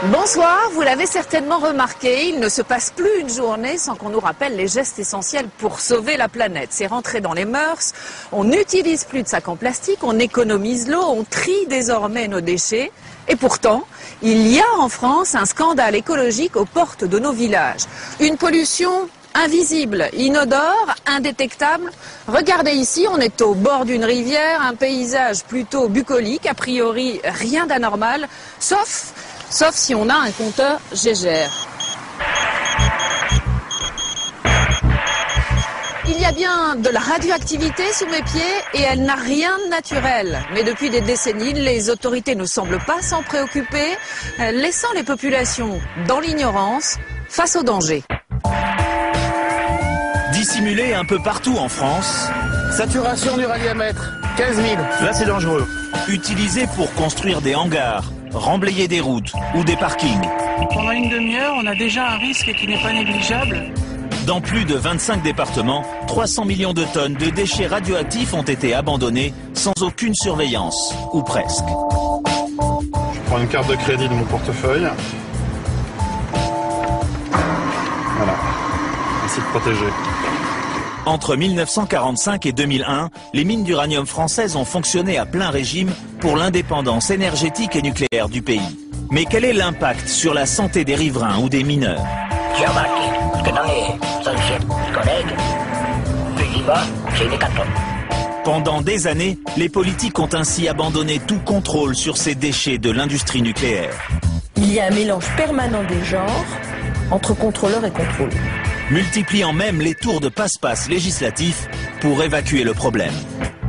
Bonsoir, vous l'avez certainement remarqué, il ne se passe plus une journée sans qu'on nous rappelle les gestes essentiels pour sauver la planète. C'est rentré dans les mœurs, on n'utilise plus de sacs en plastique, on économise l'eau, on trie désormais nos déchets. Et pourtant, il y a en France un scandale écologique aux portes de nos villages. Une pollution invisible, inodore, indétectable. Regardez ici, on est au bord d'une rivière, un paysage plutôt bucolique, a priori rien d'anormal, sauf si on a un compteur Gégère. Il y a bien de la radioactivité sous mes pieds et elle n'a rien de naturel. Mais depuis des décennies, les autorités ne semblent pas s'en préoccuper, laissant les populations dans l'ignorance face au danger. Dissimulé un peu partout en France. Saturation du radiamètre, 15 000. Là c'est dangereux. Utilisé pour construire des hangars, remblayer des routes ou des parkings. Pendant une demi-heure, on a déjà un risque qui n'est pas négligeable. Dans plus de 25 départements, 300 millions de tonnes de déchets radioactifs ont été abandonnés sans aucune surveillance, ou presque. Je prends une carte de crédit de mon portefeuille. Voilà, ainsi de protéger. Entre 1945 et 2001, les mines d'uranium françaises ont fonctionné à plein régime pour l'indépendance énergétique et nucléaire du pays. Mais quel est l'impact sur la santé des riverains ou des mineurs? J'ai remarqué que dans les anciens collègues, plus il va, c'est une hécatombe. Pendant des années, les politiques ont ainsi abandonné tout contrôle sur ces déchets de l'industrie nucléaire. Il y a un mélange permanent des genres entre contrôleurs et contrôle. Multipliant même les tours de passe-passe législatifs pour évacuer le problème.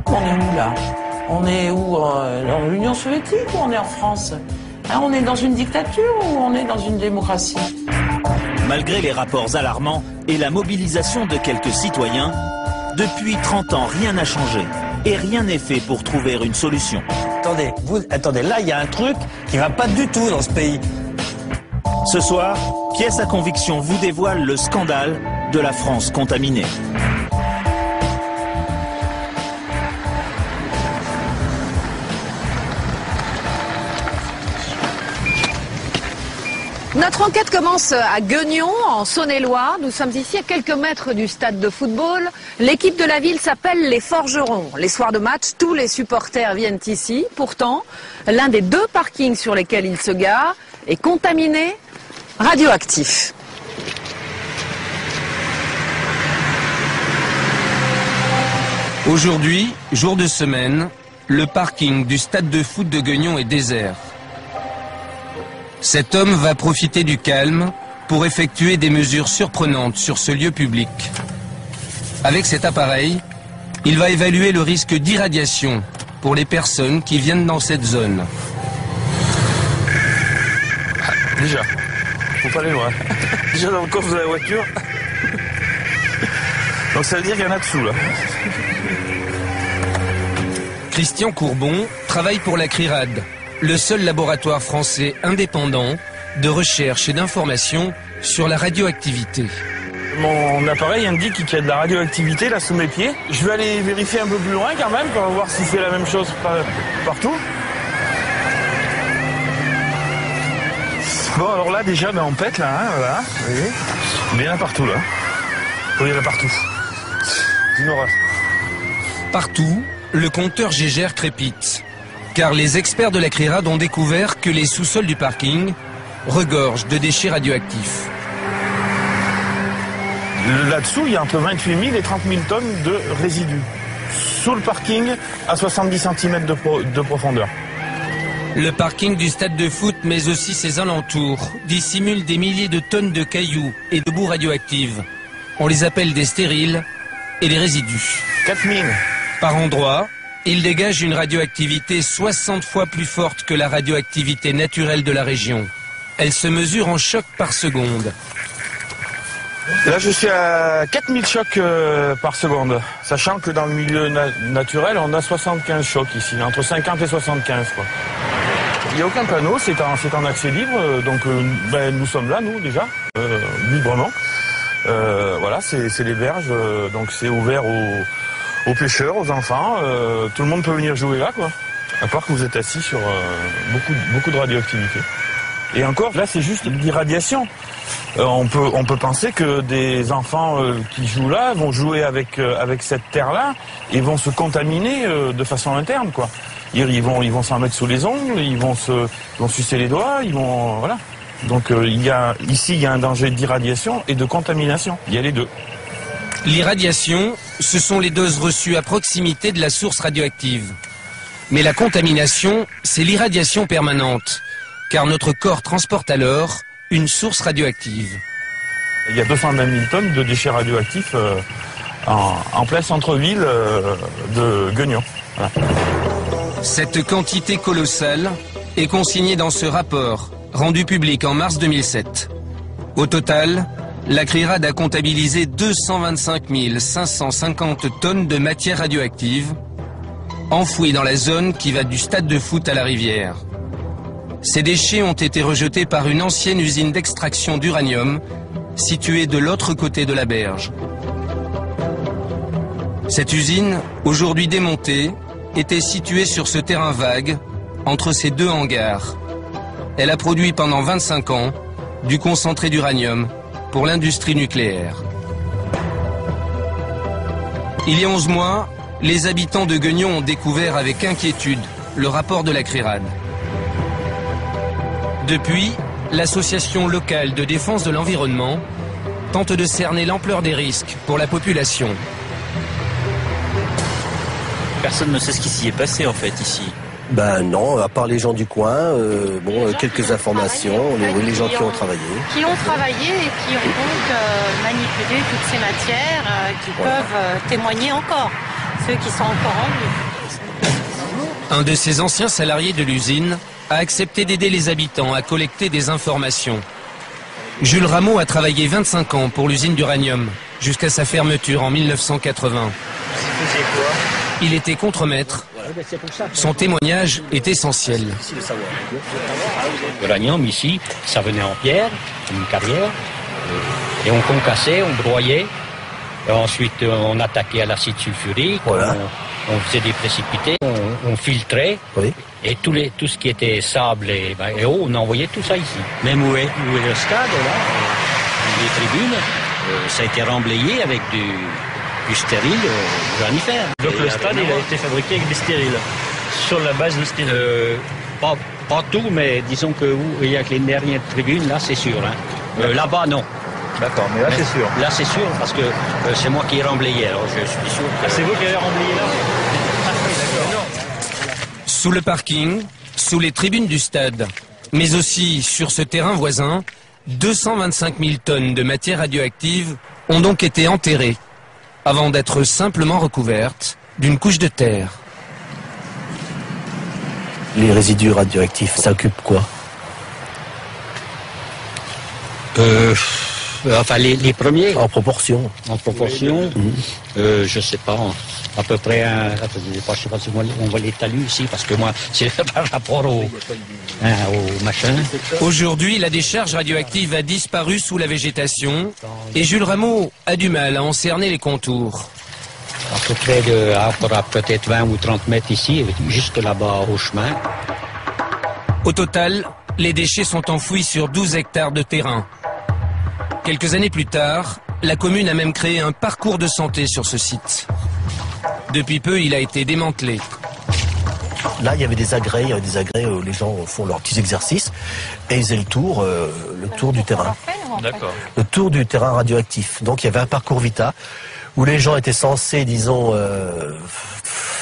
On est où là? On est où? Dans l'Union soviétique ou on est en France? On est dans une dictature ou on est dans une démocratie? Malgré les rapports alarmants et la mobilisation de quelques citoyens, depuis 30 ans, rien n'a changé et rien n'est fait pour trouver une solution. Attendez, là il y a un truc qui va pas du tout dans ce pays. Ce soir, Pièce à conviction vous dévoile le scandale de la France contaminée. Notre enquête commence à Gueugnon, en Saône-et-Loire. Nous sommes ici à quelques mètres du stade de football. L'équipe de la ville s'appelle les Forgerons. Les soirs de match, tous les supporters viennent ici. Pourtant, l'un des deux parkings sur lesquels ils se garent est contaminé, radioactif. Aujourd'hui, jour de semaine, le parking du stade de foot de Gueugnon est désert. Cet homme va profiter du calme pour effectuer des mesures surprenantes sur ce lieu public. Avec cet appareil, il va évaluer le risque d'irradiation pour les personnes qui viennent dans cette zone. Déjà, faut pas aller loin. Déjà dans le coffre de la voiture. Donc ça veut dire qu'il y en a dessous là. Christian Courbon travaille pour la CRIRAD, le seul laboratoire français indépendant de recherche et d'information sur la radioactivité. Mon appareil indique qu'il y a de la radioactivité là sous mes pieds. Je vais aller vérifier un peu plus loin quand même pour voir si c'est la même chose partout. Bon alors là déjà on pète là, hein, voilà. Vous voyez, mais il y en a partout là. Oui, il y en a partout. C'est une horreur. Partout, le compteur Gégère crépite. Car les experts de la CRIRAD ont découvert que les sous-sols du parking regorgent de déchets radioactifs. Là-dessous, il y a entre 28 000 et 30 000 tonnes de résidus. Sous le parking, à 70 cm de profondeur. Le parking du stade de foot, mais aussi ses alentours, dissimule des milliers de tonnes de cailloux et de boue radioactive. On les appelle des stériles et des résidus. 4000. Par endroits, il dégage une radioactivité 60 fois plus forte que la radioactivité naturelle de la région. Elle se mesure en chocs par seconde. Là, je suis à 4000 chocs par seconde, sachant que dans le milieu naturel, on a 75 chocs ici, entre 50 et 75, quoi. Il n'y a aucun panneau, c'est en accès libre, donc nous sommes là, nous, déjà, librement. Voilà, c'est les berges, donc c'est ouvert aux pêcheurs, aux enfants. Tout le monde peut venir jouer là, quoi. À part que vous êtes assis sur beaucoup de radioactivité. Et encore, là, c'est juste l'irradiation. On peut penser que des enfants qui jouent là vont jouer avec cette terre-là et vont se contaminer de façon interne, quoi. Ils vont s'en mettre sous les ongles, ils vont sucer les doigts, voilà. Donc ici il y a un danger d'irradiation et de contamination. Il y a les deux. L'irradiation, ce sont les doses reçues à proximité de la source radioactive. Mais la contamination, c'est l'irradiation permanente, car notre corps transporte alors une source radioactive. Il y a 220 000 tonnes de déchets radioactifs en plein centre-ville de Gueugnon. Voilà. Cette quantité colossale est consignée dans ce rapport, rendu public en mars 2007. Au total, la CRIRAD a comptabilisé 225 550 tonnes de matière radioactive, enfouies dans la zone qui va du stade de foot à la rivière. Ces déchets ont été rejetés par une ancienne usine d'extraction d'uranium, située de l'autre côté de la berge. Cette usine, aujourd'hui démontée, était située sur ce terrain vague, entre ces deux hangars. Elle a produit pendant 25 ans du concentré d'uranium pour l'industrie nucléaire. Il y a 11 mois, les habitants de Gueugnon ont découvert avec inquiétude le rapport de la CRIRAD. Depuis, l'association locale de défense de l'environnement tente de cerner l'ampleur des risques pour la population. Personne ne sait ce qui s'y est passé en fait ici. Ben non, à part les gens du coin, quelques informations, les gens qui ont travaillé. Qui ont travaillé et qui ont donc manipulé toutes ces matières qui peuvent témoigner encore, ceux qui sont encore en vie. Un de ces anciens salariés de l'usine a accepté d'aider les habitants à collecter des informations. Jules Rameau a travaillé 25 ans pour l'usine d'uranium, jusqu'à sa fermeture en 1980. Il était contremaître. Son témoignage est essentiel. L'uranium ici, ça venait en pierre, comme une carrière, et on concassait, on broyait, et ensuite on attaquait à l'acide sulfurique, on faisait des précipités, on filtrait, et tout ce qui était sable et eau, on envoyait tout ça ici. Même où est le stade, là, les tribunes, ça a été remblayé avec du stérile uranifère. Donc le stade, il a été fabriqué avec des stériles, sur la base de stériles. Pas tout, mais disons qu'il y a que les dernières tribunes, là c'est sûr. Hein. Là-bas, non. D'accord, mais là c'est sûr. Là c'est sûr, parce que c'est moi qui ai remblayé, alors je suis sûr que... C'est vous qui avez remblayé là? Sous le parking, sous les tribunes du stade, mais aussi sur ce terrain voisin, 225 000 tonnes de matière radioactive ont donc été enterrées, avant d'être simplement recouvertes d'une couche de terre. Les résidus radioactifs, ça occupe quoi? Enfin, les premiers. En proportion. En proportion, je sais pas, à peu près, je sais pas si on voit les talus ici, parce que moi, c'est par rapport au machin. Aujourd'hui, la décharge radioactive a disparu sous la végétation, et Jules Rameau a du mal à en cerner les contours. À peu près peut-être 20 ou 30 mètres ici, jusque là-bas au chemin. Au total, les déchets sont enfouis sur 12 hectares de terrain. Quelques années plus tard, la commune a même créé un parcours de santé sur ce site. Depuis peu, il a été démantelé. Là, il y avait des agrès, où les gens font leurs petits exercices et ils faisaient le tour du terrain. D'accord. Le tour du terrain radioactif. Donc il y avait un parcours Vita où les gens étaient censés, disons,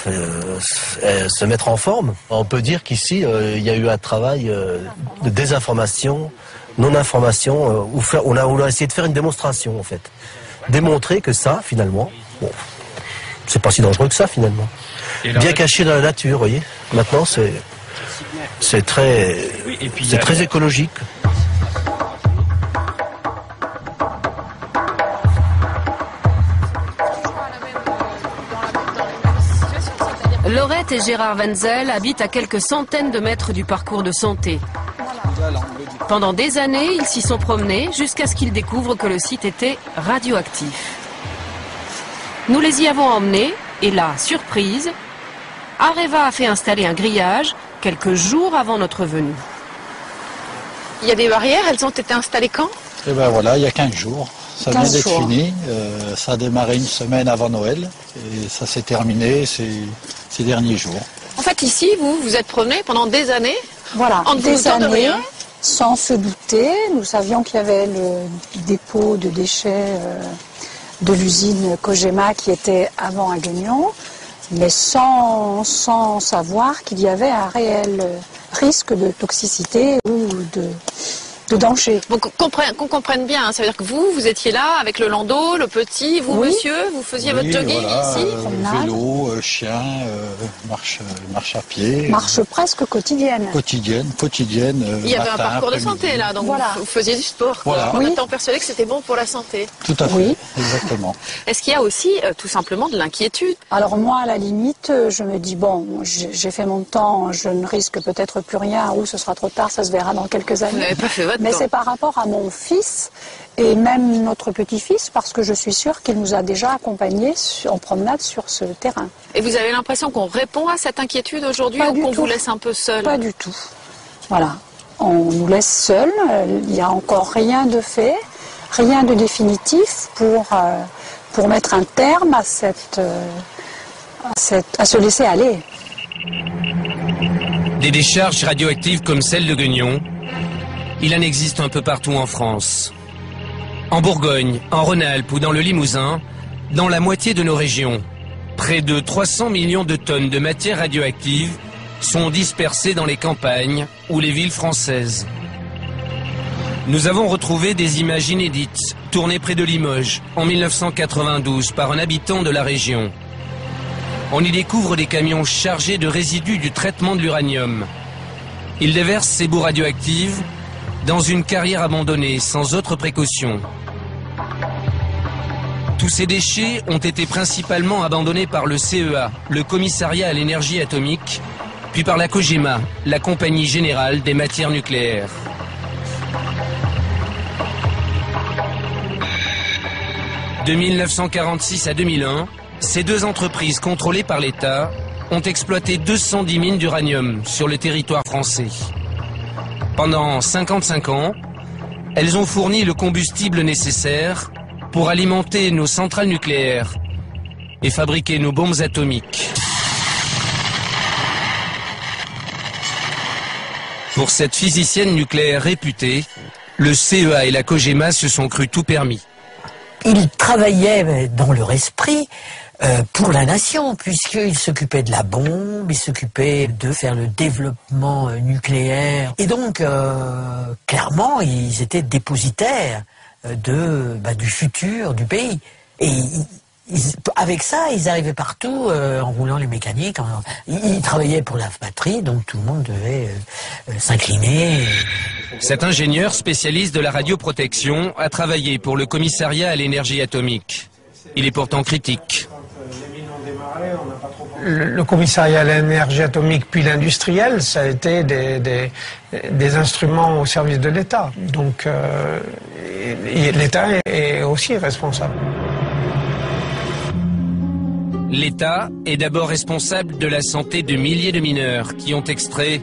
se mettre en forme. On peut dire qu'ici, il y a eu un travail de désinformation, non-information, où on a essayé de faire une démonstration, en fait. Démontrer que ça, finalement, bon, c'est pas si dangereux que ça finalement. Bien caché dans la nature, vous voyez. Maintenant, c'est très écologique. Laurette et Gérard Wenzel habitent à quelques centaines de mètres du parcours de santé. Pendant des années, ils s'y sont promenés jusqu'à ce qu'ils découvrent que le site était radioactif. Nous les y avons emmenés et là, surprise, Areva a fait installer un grillage quelques jours avant notre venue. Il y a des barrières, elles ont été installées quand? Eh ben voilà, il y a 15 jours. Ça vient d'être fini. Ça a démarré une semaine avant Noël et ça s'est terminé ces derniers jours. En fait, ici, vous êtes promené pendant des années? Voilà, des années, de rien. sans se douter. Nous savions qu'il y avait le dépôt de déchets de l'usine Cogema qui était avant à Guignon, mais sans savoir qu'il y avait un réel risque de toxicité ou de danger. Bon, qu'on comprenne bien, hein, ça veut dire que vous étiez là avec le landau, le petit, vous monsieur, vous faisiez votre jogging ici? Vélo, chien, marche à pied. Marche presque quotidienne. Quotidienne. Il y avait un parcours de santé là, donc vous faisiez du sport. Voilà. En étant persuadé que c'était bon pour la santé. Tout à fait, oui. Exactement. Est-ce qu'il y a aussi tout simplement de l'inquiétude? Alors moi, à la limite, je me dis, bon, j'ai fait mon temps, je ne risque peut-être plus rien, ou ce sera trop tard, ça se verra dans quelques années. Vous n'avez pas fait votre Mais c'est par rapport à mon fils et même notre petit-fils, parce que je suis sûre qu'il nous a déjà accompagnés en promenade sur ce terrain. Et vous avez l'impression qu'on répond à cette inquiétude aujourd'hui ou qu'on vous laisse un peu seul? Pas du tout. Voilà. On nous laisse seuls. Il n'y a encore rien de fait, rien de définitif pour mettre un terme à se laisser aller. Des décharges radioactives comme celle de Guignon, il en existe un peu partout en France. En Bourgogne, en Rhône-Alpes ou dans le Limousin, dans la moitié de nos régions, près de 300 millions de tonnes de matières radioactives sont dispersées dans les campagnes ou les villes françaises. Nous avons retrouvé des images inédites, tournées près de Limoges, en 1992 par un habitant de la région. On y découvre des camions chargés de résidus du traitement de l'uranium. Ils déversent ces boues radioactives dans une carrière abandonnée, sans autre précaution. Tous ces déchets ont été principalement abandonnés par le CEA, le Commissariat à l'énergie atomique, puis par la Cogema, la Compagnie générale des matières nucléaires. De 1946 à 2001, ces deux entreprises contrôlées par l'État ont exploité 210 mines d'uranium sur le territoire français. Pendant 55 ans, elles ont fourni le combustible nécessaire pour alimenter nos centrales nucléaires et fabriquer nos bombes atomiques. Pour cette physicienne nucléaire réputée, le CEA et la Cogema se sont crus tout permis. Ils travaillaient dans leur esprit pour la nation, puisqu'ils s'occupaient de la bombe, ils s'occupaient de faire le développement nucléaire. Et donc, clairement, ils étaient dépositaires du futur du pays. Et avec ça, ils arrivaient partout en roulant les mécaniques. Ils travaillaient pour la patrie, donc tout le monde devait s'incliner. Cet ingénieur spécialiste de la radioprotection a travaillé pour le Commissariat à l'énergie atomique. Il est pourtant critique. Le Commissariat à l'énergie atomique puis l'industriel, ça a été des instruments au service de l'État. Donc l'État est aussi responsable. L'État est d'abord responsable de la santé de milliers de mineurs qui ont extrait,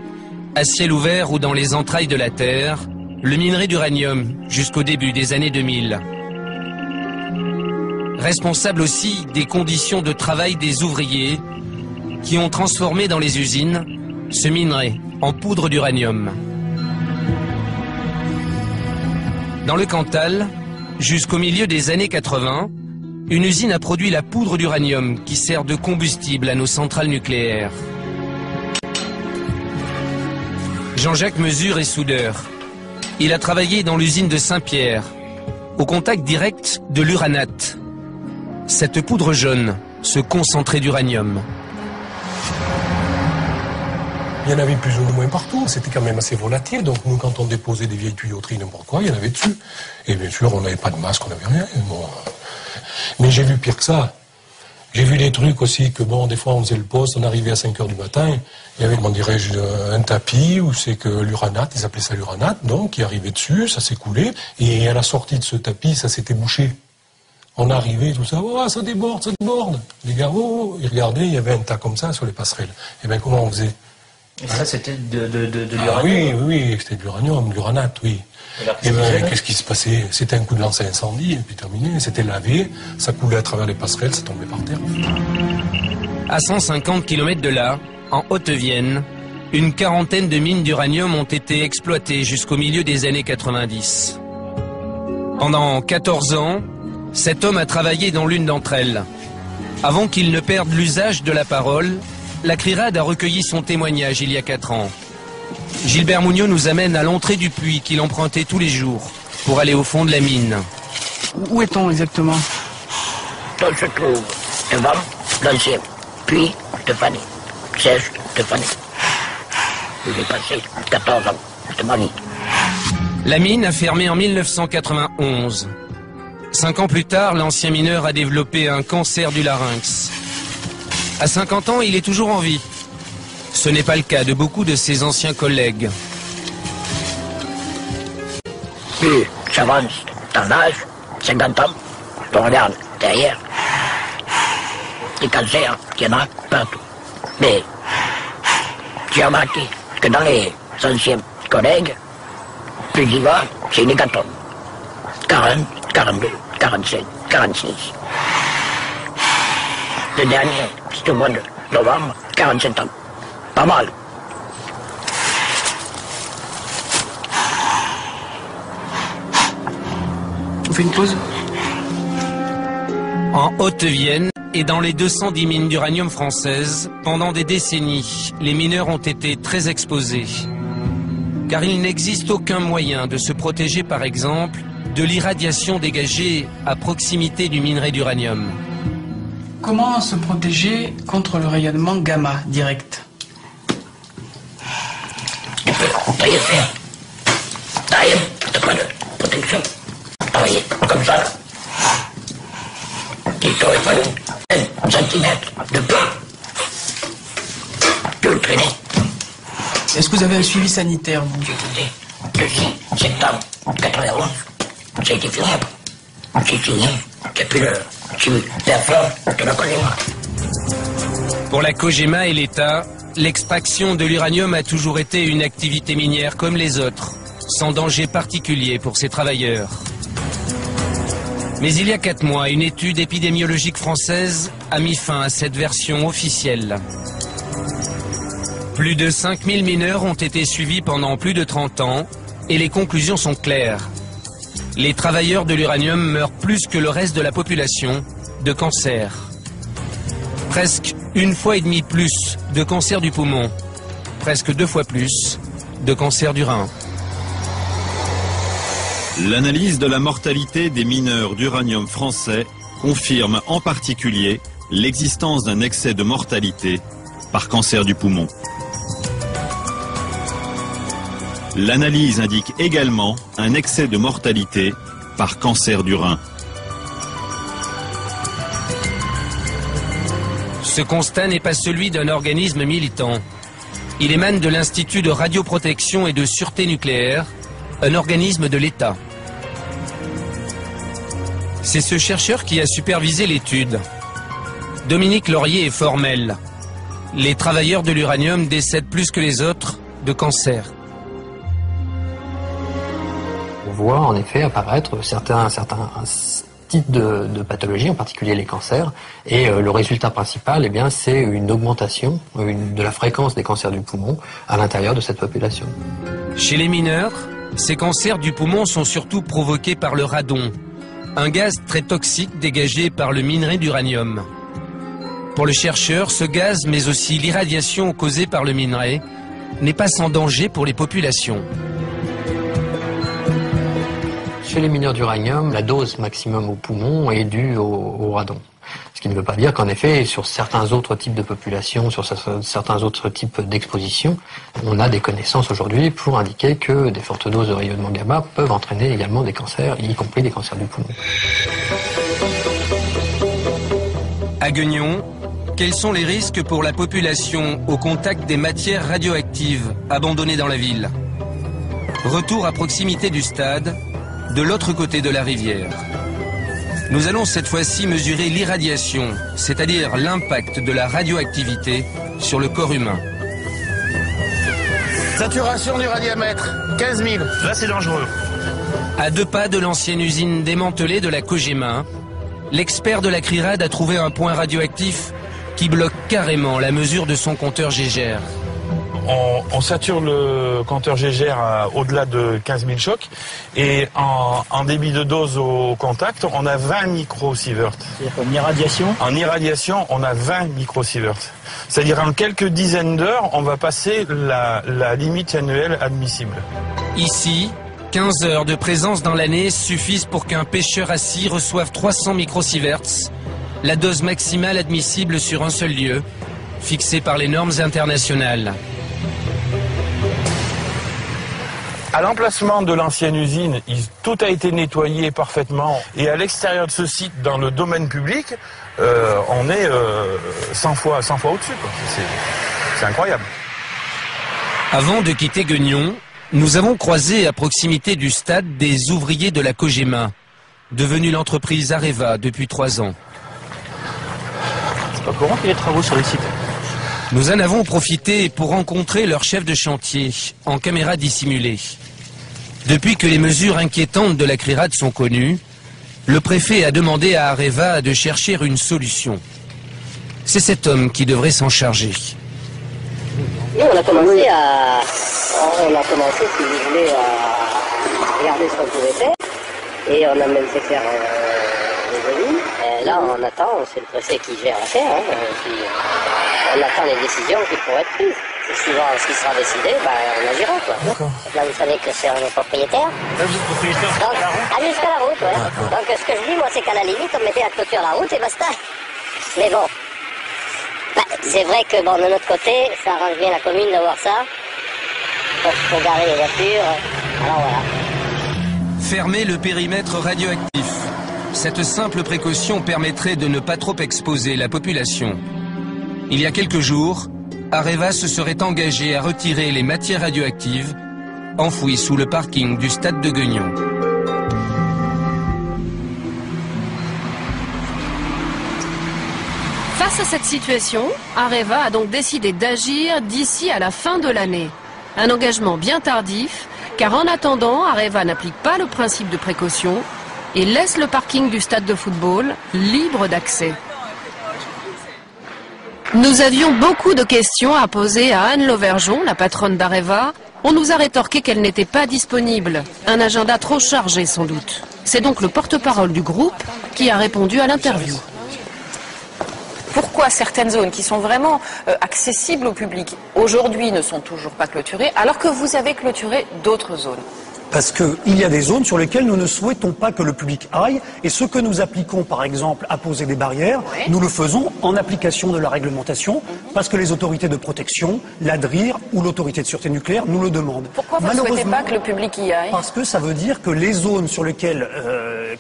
à ciel ouvert ou dans les entrailles de la Terre, le minerai d'uranium jusqu'au début des années 2000. Responsable aussi des conditions de travail des ouvriers qui ont transformé dans les usines ce minerai en poudre d'uranium. Dans le Cantal, jusqu'au milieu des années 80, une usine a produit la poudre d'uranium qui sert de combustible à nos centrales nucléaires. Jean-Jacques Mesure est soudeur. Il a travaillé dans l'usine de Saint-Pierre, au contact direct de l'uranate. Cette poudre jaune, ce concentré d'uranium. Il y en avait plus ou moins partout, c'était quand même assez volatile, donc nous quand on déposait des vieilles tuyauteries, n'importe quoi, il y en avait dessus. Et bien sûr, on n'avait pas de masque, on n'avait rien. Bon. Mais j'ai vu pire que ça. J'ai vu des trucs aussi que, bon, des fois on faisait le poste, on arrivait à 5 h du matin, il y avait, comment dirais-je, un tapis où c'est que l'uranate, ils appelaient ça l'uranate, donc, qui arrivait dessus, ça s'est coulé, et à la sortie de ce tapis, ça s'était bouché. On arrivait, tout ça, oh, ça déborde, ça déborde. Les gars, oh, ils regardaient, il y avait un tas comme ça sur les passerelles. Et bien, comment on faisait? Et ça, c'était de l'uranium? Oui, oui, c'était de l'uranium, de l'uranate, oui. Et bien, qu'est-ce qui se passait? C'était un coup de lance à incendie, et puis terminé. C'était lavé, ça coulait à travers les passerelles, ça tombait par terre. À 150 km de là, en Haute-Vienne, une quarantaine de mines d'uranium ont été exploitées jusqu'au milieu des années 90. Pendant 14 ans, cet homme a travaillé dans l'une d'entre elles. Avant qu'il ne perde l'usage de la parole, la CRIRAD a recueilli son témoignage il y a 4 ans. Gilbert Mougnot nous amène à l'entrée du puits qu'il empruntait tous les jours pour aller au fond de la mine. Où est-on exactement? On se trouve devant l'ancien puits de Fanny, siège de Fanny. J'ai passé 14 ans de ma vie. La mine a fermé en 1991. 5 ans plus tard, l'ancien mineur a développé un cancer du larynx. À 50 ans, il est toujours en vie. Ce n'est pas le cas de beaucoup de ses anciens collègues. Plus j'avance dans l'âge, 50 ans, on regarde derrière, les cancers, il y en a partout. Mais j'ai remarqué que dans les anciens collègues, plus j'y vais, c'est une hécatombe. 40, 42, 47, 46. Le dernier, c'est au mois de novembre, 47 ans. Pas mal. On fait une pause? En Haute-Vienne et dans les 210 mines d'uranium françaises, pendant des décennies, les mineurs ont été très exposés. Car il n'existe aucun moyen de se protéger, par exemple, de l'irradiation dégagée à proximité du minerai d'uranium. Comment se protéger contre le rayonnement gamma direct? Tailler faire. Tailler, t'as pas de protection. Tailler comme ça. Il t'aurait fallu 1 centimètre de peu. Que le traîner. Est-ce que vous avez un suivi sanitaire, vous? Le 6 septembre 91, ça a été fini. C'est fini. Depuis le suivi performe de la Cogema. Pour la Cogema et l'État, l'extraction de l'uranium a toujours été une activité minière comme les autres, sans danger particulier pour ses travailleurs. Mais il y a 4 mois, une étude épidémiologique française a mis fin à cette version officielle. Plus de 5000 mineurs ont été suivis pendant plus de 30 ans et les conclusions sont claires. Les travailleurs de l'uranium meurent plus que le reste de la population de cancer. Presque 1,5 fois plus de cancer du poumon, presque 2 fois plus de cancer du rein. L'analyse de la mortalité des mineurs d'uranium français confirme en particulier l'existence d'un excès de mortalité par cancer du poumon. L'analyse indique également un excès de mortalité par cancer du rein. Ce constat n'est pas celui d'un organisme militant. Il émane de l'Institut de radioprotection et de sûreté nucléaire, un organisme de l'État. C'est ce chercheur qui a supervisé l'étude. Dominique Laurier est formel. Les travailleurs de l'uranium décèdent plus que les autres de cancer. On voit en effet apparaître certains types de pathologies, en particulier les cancers, et le résultat principal, eh bien, c'est une augmentation de la fréquence des cancers du poumon à l'intérieur de cette population. Chez les mineurs, ces cancers du poumon sont surtout provoqués par le radon, un gaz très toxique dégagé par le minerai d'uranium. Pour le chercheur, ce gaz, mais aussi l'irradiation causée par le minerai, n'est pas sans danger pour les populations. Chez les mineurs d'uranium, la dose maximum au poumon est due au radon. Ce qui ne veut pas dire qu'en effet, sur certains autres types de populations, sur certains autres types d'expositions, on a des connaissances aujourd'hui pour indiquer que des fortes doses de rayonnement gamma peuvent entraîner également des cancers, y compris des cancers du poumon. À Gueugnon, quels sont les risques pour la population au contact des matières radioactives abandonnées dans la ville? Retour à proximité du stade, de l'autre côté de la rivière. Nous allons cette fois-ci mesurer l'irradiation, c'est-à-dire l'impact de la radioactivité sur le corps humain. Saturation du radiamètre, 15 000. Là, c'est dangereux. À 2 pas de l'ancienne usine démantelée de la Cogema, l'expert de la CRIRAD a trouvé un point radioactif qui bloque carrément la mesure de son compteur Gégère. On sature le compteur Gégère au-delà de 15 000 chocs et en débit de dose au contact, on a 20 microsieverts. C'est-à-dire qu'en irradiation? En irradiation, on a 20 microsieverts. C'est-à-dire en quelques dizaines d'heures, on va passer la limite annuelle admissible. Ici, 15 heures de présence dans l'année suffisent pour qu'un pêcheur assis reçoive 300 microsieverts, la dose maximale admissible sur un seul lieu, fixée par les normes internationales. À l'emplacement de l'ancienne usine, tout a été nettoyé parfaitement. Et à l'extérieur de ce site, dans le domaine public, on est 100 fois au-dessus. C'est incroyable. Avant de quitter Gueugnon, nous avons croisé à proximité du stade des ouvriers de la Cogema, devenue l'entreprise Areva depuis 3 ans. C'est pas courant qu'il y ait des travaux sur le site. Nous en avons profité pour rencontrer leur chef de chantier, en caméra dissimulée. Depuis que les mesures inquiétantes de la CRIRAD sont connues, le préfet a demandé à Areva de chercher une solution. C'est cet homme qui devrait s'en charger. Nous, on a commencé, si vous voulez, à regarder ce qu'on pouvait faire. Et on a même fait faire des avis. Là, on attend, c'est le préfet qui gère l'affaire. On attend les décisions qui pourraient être prises. Et suivant ce qui sera décidé, on agira, quoi. Là, vous savez que c'est un propriétaire. Là, vous êtes propriétaire jusqu'à la route. Jusqu'à la route, ouais. Donc, ce que je dis, moi, c'est qu'à la limite, on mettait la clôture à la route et basta. Mais bon, c'est vrai que, bon, de notre côté, ça arrange bien la commune d'avoir ça. Pour garer les voitures. Alors, voilà. Fermer le périmètre radioactif. Cette simple précaution permettrait de ne pas trop exposer la population. Il y a quelques jours, Areva se serait engagé à retirer les matières radioactives enfouies sous le parking du stade de Gueugnon. Face à cette situation, Areva a donc décidé d'agir d'ici à la fin de l'année. Un engagement bien tardif, car en attendant, Areva n'applique pas le principe de précaution et laisse le parking du stade de football libre d'accès. Nous avions beaucoup de questions à poser à Anne Lauvergeon, la patronne d'Areva. On nous a rétorqué qu'elle n'était pas disponible. Un agenda trop chargé sans doute. C'est donc le porte-parole du groupe qui a répondu à l'interview. Pourquoi certaines zones qui sont vraiment accessibles au public aujourd'hui ne sont toujours pas clôturées alors que vous avez clôturé d'autres zones? Parce qu'il y a des zones sur lesquelles nous ne souhaitons pas que le public aille, et ce que nous appliquons par exemple à poser des barrières, nous le faisons en application de la réglementation, parce que les autorités de protection, l'ADRIR ou l'autorité de sûreté nucléaire nous le demandent. Pourquoi vous ne souhaitez pas que le public y aille? Parce que ça veut dire que les zones sur lesquelles,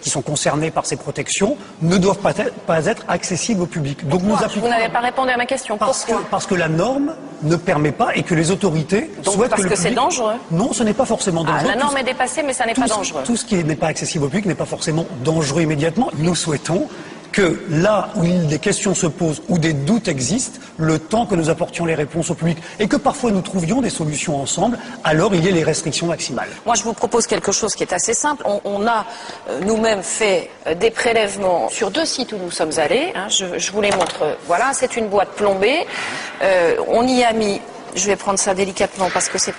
qui sont concernées par ces protections ne doivent pas être accessibles au public. Donc nous appliquons... Vous n'avez pas répondu à ma question. Parce que la norme ne permet pas et que les autorités souhaitent que le public... Parce que c'est dangereux? Non, ce n'est pas forcément dangereux. La norme est dépassée, mais ça n'est pas dangereux. Tout ce qui n'est pas accessible au public n'est pas forcément dangereux immédiatement. Nous souhaitons que là où des questions se posent, où des doutes existent, le temps que nous apportions les réponses au public et que parfois nous trouvions des solutions ensemble, alors il y a les restrictions maximales. Moi, je vous propose quelque chose qui est assez simple. On a nous-mêmes fait des prélèvements sur 2 sites où nous sommes allés. Je vous les montre. Voilà, c'est une boîte plombée. On y a mis, je vais prendre ça délicatement parce que c'est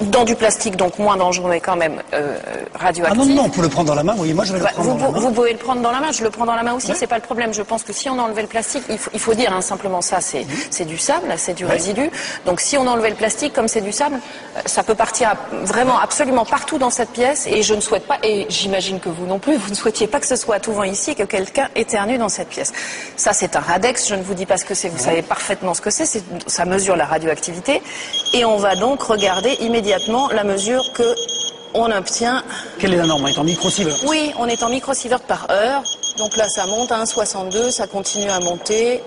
Dans du plastique, donc moins dangereux, mais quand même radioactif. Ah non, on peut le prendre dans la main. Oui, moi je vais le prendre dans la main. Vous pouvez le prendre dans la main, je le prends dans la main aussi, c'est pas le problème. Je pense que si on enlevait le plastique, il faut dire simplement ça, c'est du sable, c'est du résidu. Donc si on enlevait le plastique, comme c'est du sable, ça peut partir vraiment absolument partout dans cette pièce. Et je ne souhaite pas, et j'imagine que vous non plus, vous ne souhaitiez pas que ce soit à tout vent ici et que quelqu'un éternue dans cette pièce. Ça, c'est un Radex. Je ne vous dis pas ce que c'est. Vous savez parfaitement ce que c'est. Ça mesure la radioactivité. Et on va donc regarder immédiatement la mesure que on obtient. Quelle est la norme? On est en microsievert? Oui, on est en microsievert par heure. Donc là, ça monte à 1,62, ça continue à monter.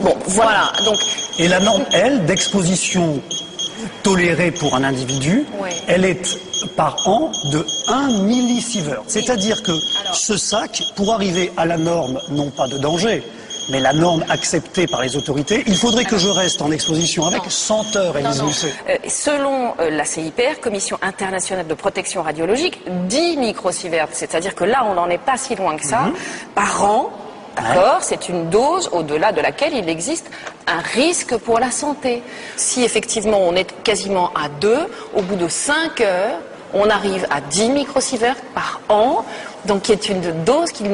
Bon, voilà. Donc. Et la norme, elle, d'exposition tolérée pour un individu, elle est par an de 1 millisievert. C'est-à-dire que ce sac, pour arriver à la norme, non pas de danger, mais la norme acceptée par les autorités, il faudrait que je reste en exposition avec 100 heures, Élise Lucet. Selon la CIPR, Commission internationale de protection radiologique, 10 microsieverts, c'est-à-dire que là, on n'en est pas si loin que ça, par an. D'accord, c'est une dose au-delà de laquelle il existe un risque pour la santé. Si effectivement on est quasiment à 2, au bout de 5 heures, on arrive à 10 microsieverts par an, donc qui est une dose qu'il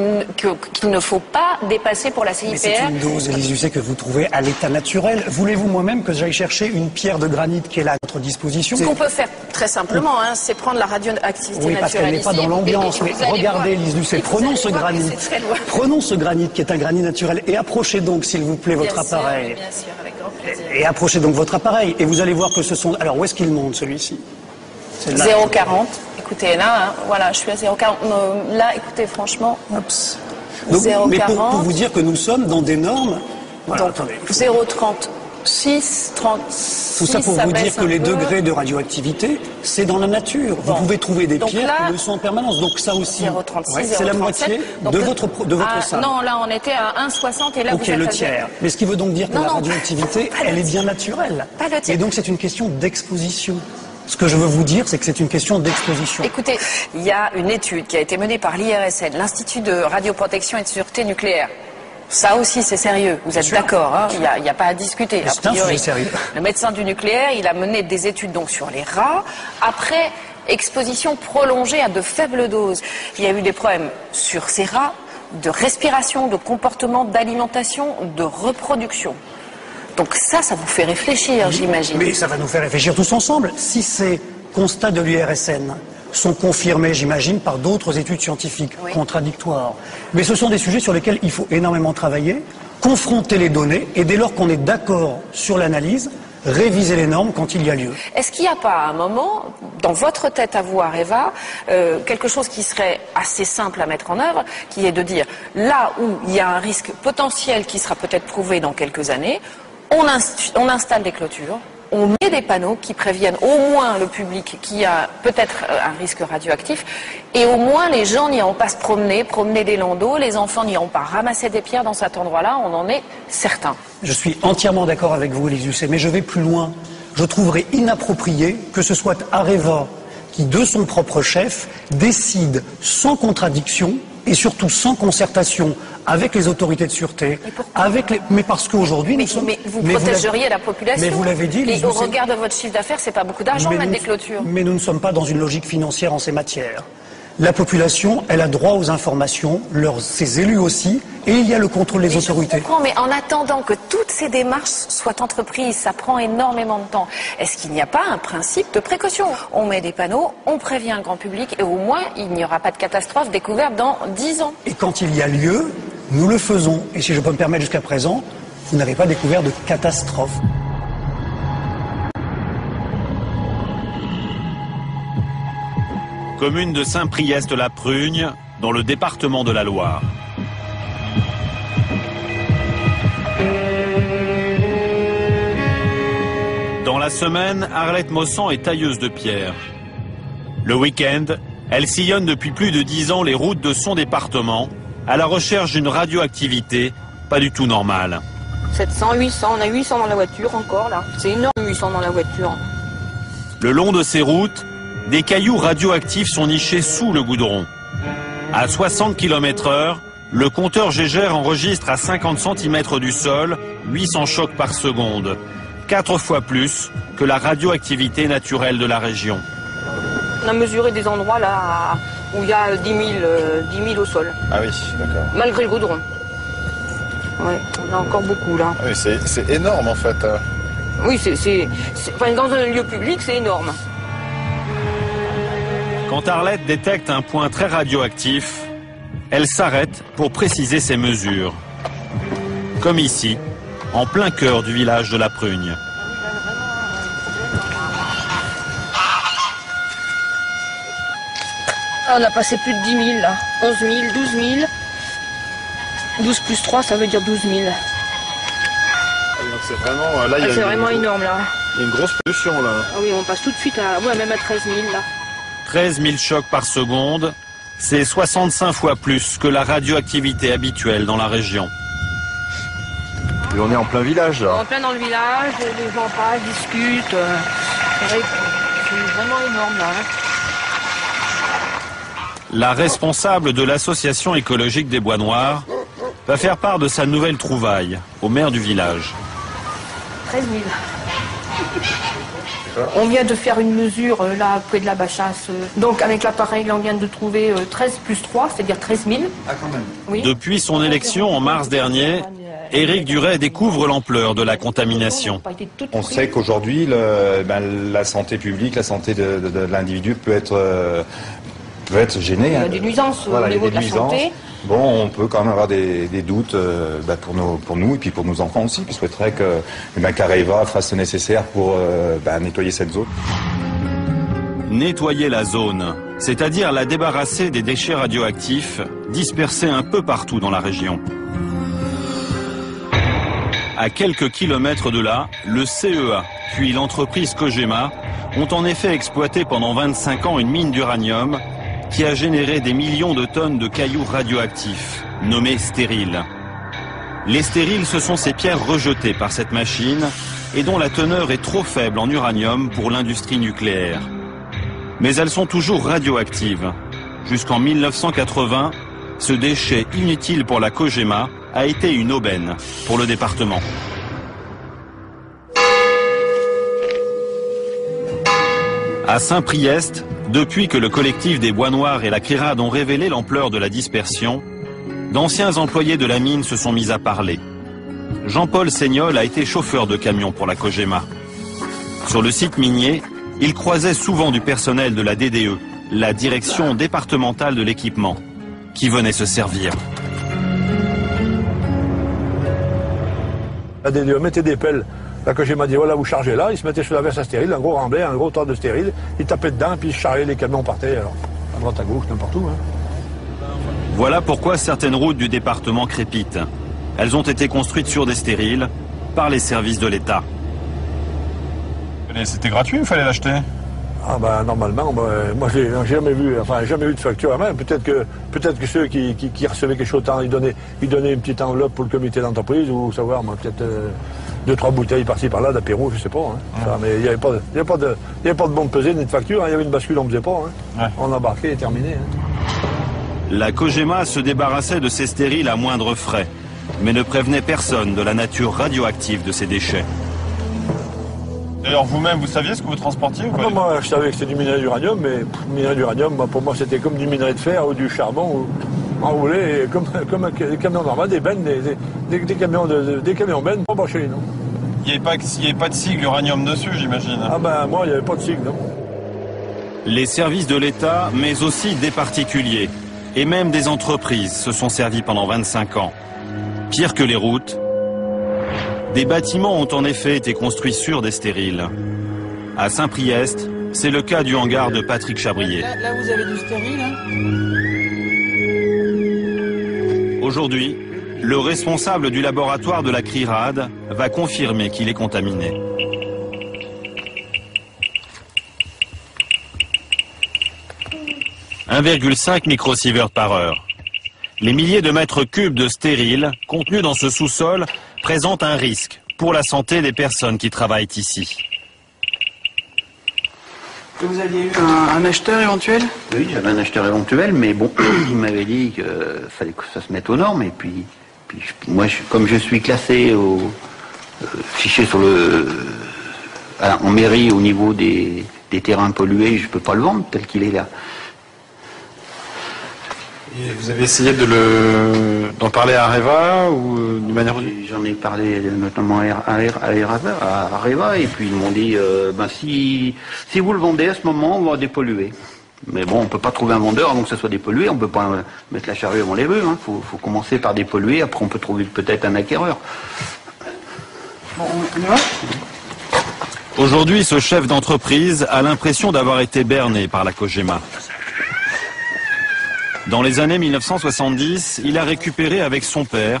ne faut pas dépasser pour la CIPR. Mais c'est une dose, Élise Lucet, que vous trouvez à l'état naturel. Voulez-vous moi-même que j'aille chercher une pierre de granit qui est là à notre disposition? Ce qu'on peut faire très simplement, c'est prendre la radioactivité naturelle. Oui, parce qu'elle n'est pas dans l'ambiance. Mais regardez, Élise Lucet, prenons ce granit. Prenons ce granit qui est un granit naturel et approchez donc, s'il vous plaît, votre appareil. Bien sûr, avec grand plaisir. Et approchez donc votre appareil et vous allez voir que ce sont... Alors, où est-ce qu'il monte, celui-ci? 0,40. Écoutez, là, voilà, je suis à 0,40. Là, écoutez, franchement, 0,40. Mais pour vous dire que nous sommes dans des normes... Voilà, donc, 0,36, 36... Tout ça pour vous dire que les degrés de radioactivité, c'est dans la nature. Vous pouvez trouver des pierres qui le sont en permanence. Donc ça aussi, c'est la moitié de votre salle. Non, là, on était à 1,60 et là, vous êtes le tiers. Mais ce qui veut donc dire que la radioactivité, elle est bien naturelle. Pas le tiers. Et donc, c'est une question d'exposition. Ce que je veux vous dire, c'est que c'est une question d'exposition. Écoutez, il y a une étude qui a été menée par l'IRSN, l'Institut de radioprotection et de sûreté nucléaire. Ça aussi, c'est sérieux. Vous êtes d'accord, hein? Il n'y a pas à discuter. C'est un sujet sérieux. Le médecin du nucléaire, il a mené des études donc sur les rats. Après exposition prolongée à de faibles doses, il y a eu des problèmes sur ces rats de respiration, de comportement, d'alimentation, de reproduction. Donc ça vous fait réfléchir, j'imagine. Mais ça va nous faire réfléchir tous ensemble. Si ces constats de l'IRSN sont confirmés, j'imagine, par d'autres études scientifiques contradictoires. Mais ce sont des sujets sur lesquels il faut énormément travailler, confronter les données, et dès lors qu'on est d'accord sur l'analyse, réviser les normes quand il y a lieu. Est-ce qu'il n'y a pas à un moment, dans votre tête à vous, Areva, quelque chose qui serait assez simple à mettre en œuvre, qui est de dire, là où il y a un risque potentiel qui sera peut-être prouvé dans quelques années, on installe des clôtures, on met des panneaux qui préviennent au moins le public qui a peut-être un risque radioactif, et au moins les gens n'iront pas se promener des landaux, les enfants n'iront pas ramasser des pierres dans cet endroit-là, on en est certain. Je suis entièrement d'accord avec vous, Élise Lucet, mais je vais plus loin. Je trouverais inapproprié que ce soit Areva qui, de son propre chef, décide sans contradiction et surtout sans concertation avec les autorités de sûreté, mais parce qu'aujourd'hui nous sommes... Mais vous protégeriez la population. Mais vous l'avez dit, et au regard de votre chiffre d'affaires, c'est pas beaucoup d'argent mettre des clôtures. Mais nous ne sommes pas dans une logique financière en ces matières. La population, elle a droit aux informations, ses élus aussi, et il y a le contrôle des autorités. Je comprends, mais en attendant que toutes ces démarches soient entreprises, ça prend énormément de temps. Est-ce qu'il n'y a pas un principe de précaution? On met des panneaux, on prévient le grand public, et au moins, il n'y aura pas de catastrophe découverte dans 10 ans. Et quand il y a lieu, nous le faisons. Et si je peux me permettre, jusqu'à présent, vous n'avez pas découvert de catastrophe. Commune de Saint-Priest-la-Prugne, dans le département de la Loire. Dans la semaine, Arlette Mossan est tailleuse de pierre. Le week-end, elle sillonne depuis plus de 10 ans les routes de son département, à la recherche d'une radioactivité pas du tout normale. 700, 800, on a 800 dans la voiture encore là. C'est énorme 800 dans la voiture. Le long de ces routes, des cailloux radioactifs sont nichés sous le goudron. À 60 km/h, le compteur Gégère enregistre à 50 cm du sol 800 chocs par seconde. 4 fois plus que la radioactivité naturelle de la région. On a mesuré des endroits là où il y a 10 000 au sol. Ah oui, d'accord. Malgré le goudron. Ouais, on a encore beaucoup là. Ah oui, c'est énorme en fait. Oui, enfin, dans un lieu public, c'est énorme. Quand Arlette détecte un point très radioactif, elle s'arrête pour préciser ses mesures. Comme ici, en plein cœur du village de la Prugne. Ah, on a passé plus de 10 000 là. 11 000, 12 000. 12 plus 3, ça veut dire 12 000. C'est vraiment, là, c'est vraiment énorme là. Il y a une grosse pollution là. Ah oui, on passe tout de suite à, ouais, même à 13 000 là. 13 000 chocs par seconde, c'est 65 fois plus que la radioactivité habituelle dans la région. Et on est en plein village là. En plein dans le village, les gens passent, discutent. C'est vraiment énorme là. La responsable de l'association écologique des Bois Noirs va faire part de sa nouvelle trouvaille au maire du village. 13 000. On vient de faire une mesure là près de la Bachasse. Donc avec l'appareil, on vient de trouver 13 plus 3, c'est-à-dire 13 000. Ah quand même. Oui. Depuis son élection en mars dernier, Éric Duret découvre l'ampleur de la contamination. On sait qu'aujourd'hui, la santé publique, la santé de l'individu peut être gênée. Il y a des nuisances au niveau de la santé. Bon, on peut quand même avoir des doutes pour nous et puis pour nos enfants aussi. Puis je souhaiterais que qu'Areva fasse le nécessaire pour nettoyer cette zone. Nettoyer la zone, c'est-à-dire la débarrasser des déchets radioactifs dispersés un peu partout dans la région. À quelques kilomètres de là, le CEA, puis l'entreprise Cogema, ont en effet exploité pendant 25 ans une mine d'uranium qui a généré des millions de tonnes de cailloux radioactifs, nommés stériles. Les stériles, ce sont ces pierres rejetées par cette machine et dont la teneur est trop faible en uranium pour l'industrie nucléaire. Mais elles sont toujours radioactives. Jusqu'en 1980, ce déchet inutile pour la Cogema a été une aubaine pour le département. À Saint-Priest, depuis que le collectif des Bois Noirs et la CRIRAD ont révélé l'ampleur de la dispersion, d'anciens employés de la mine se sont mis à parler. Jean-Paul Seignol a été chauffeur de camion pour la Cogema. Sur le site minier, il croisait souvent du personnel de la DDE, la direction départementale de l'équipement, qui venait se servir. La DDE mettait des pelles. La Cogema dit voilà, vous chargez là, ils se mettaient sur la verse à stérile, un gros remblai, un gros tas de stérile, ils tapaient dedans, puis ils chargeaient, les camions partaient, alors, à droite, à gauche, n'importe où. Voilà pourquoi certaines routes du département crépitent. Elles ont été construites sur des stériles par les services de l'État. C'était gratuit ou il fallait l'acheter? Ah ben normalement, moi j'ai jamais vu de facture à main. Peut-être que ceux qui recevaient quelque chose, ils donnaient une petite enveloppe pour le comité d'entreprise ou savoir, peut-être 2-3 bouteilles par-ci par-là d'apéro, je sais pas. Ça, mais il n'y avait pas de bon pesée ni de facture. Il y avait une bascule, on ne faisait pas. On embarquait et terminé. La Cogema se débarrassait de ces stériles à moindre frais, mais ne prévenait personne de la nature radioactive de ces déchets. D'ailleurs, vous-même, vous saviez ce que vous transportiez ou pas? Moi, je savais que c'était du minerai d'uranium, mais minerai d'uranium, pour moi, c'était comme du minerai de fer ou du charbon enroulé, comme un camion normal, des bennes, des camions bennes, pas chez nous. Il n'y avait pas de sigle uranium dessus, j'imagine. Ah ben, moi, il n'y avait pas de sigle, non. Les services de l'État, mais aussi des particuliers, et même des entreprises, se sont servis pendant 25 ans. Pire que les routes, des bâtiments ont en effet été construits sur des stériles. À Saint-Priest, c'est le cas du hangar de Patrick Chabrier. Là vous avez du stérile. Aujourd'hui, le responsable du laboratoire de la CRIRAD va confirmer qu'il est contaminé. « 1,5 microsievert par heure. Les milliers de mètres cubes de stériles contenus dans ce sous-sol présentent un risque pour la santé des personnes qui travaillent ici. Vous aviez eu un acheteur éventuel? Oui, j'avais un acheteur éventuel, mais bon, il m'avait dit qu'il fallait que ça se mette aux normes. Et puis moi, comme je suis classé au fichier sur le en mairie, au niveau des terrains pollués, je ne peux pas le vendre tel qu'il est là. Et vous avez essayé d'en parler à Areva ou d'une manière... J'en ai parlé notamment à Areva et puis ils m'ont dit si vous le vendez à ce moment, on va dépolluer. Mais bon, on ne peut pas trouver un vendeur avant que ça soit dépollué, on ne peut pas mettre la charrue avant les bœufs, hein. Faut commencer par dépolluer, après on peut trouver peut-être un acquéreur. Bon, on y va ? Aujourd'hui, ce chef d'entreprise a l'impression d'avoir été berné par la Cogema. Dans les années 1970, il a récupéré avec son père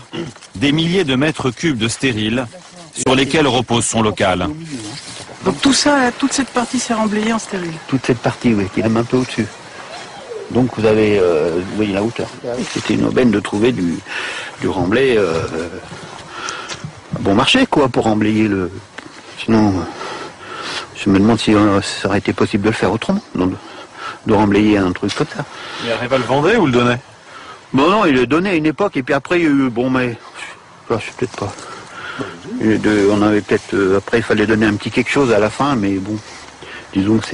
des milliers de mètres cubes de stériles sur lesquels repose son local. Donc tout ça, toute cette partie s'est remblayée en stérile. Toute cette partie, oui, qui est même un peu au-dessus. Donc vous avez, vous voyez la hauteur. C'était une aubaine de trouver du remblai à bon marché, quoi, pour remblayer le... Sinon, je me demande si ça aurait été possible de le faire autrement, de remblayer un truc comme ça. Et Areva le vendait ou le donnait? Bon non, il le donnait à une époque, et puis après il y a eu, bon mais, je sais peut-être pas. On avait peut-être, après il fallait donner un petit quelque chose à la fin, mais bon, disons que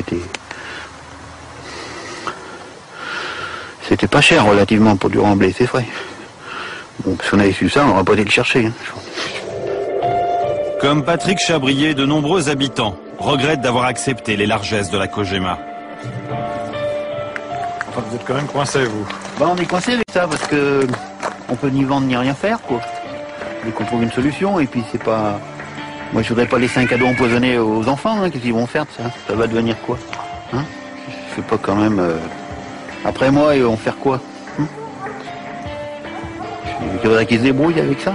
c'était pas cher relativement pour du remblai, c'est vrai. Bon, si on avait su ça, on n'aurait pas été le chercher. Hein. Comme Patrick Chabrier, de nombreux habitants regrettent d'avoir accepté les largesses de la Cogema. Enfin, vous êtes quand même coincé, vous. Bah, on est coincé avec ça, parce que on peut ni vendre ni rien faire, quoi. Il faut qu'on trouve une solution, et puis c'est pas... Moi, je voudrais pas laisser un cadeau empoisonné aux enfants, hein. Qu'est-ce qu'ils vont faire de ça? Ça va devenir quoi, hein? Je sais pas quand même... Après moi, ils vont faire quoi, hein? Il faudrait qu'ils se débrouillent avec ça.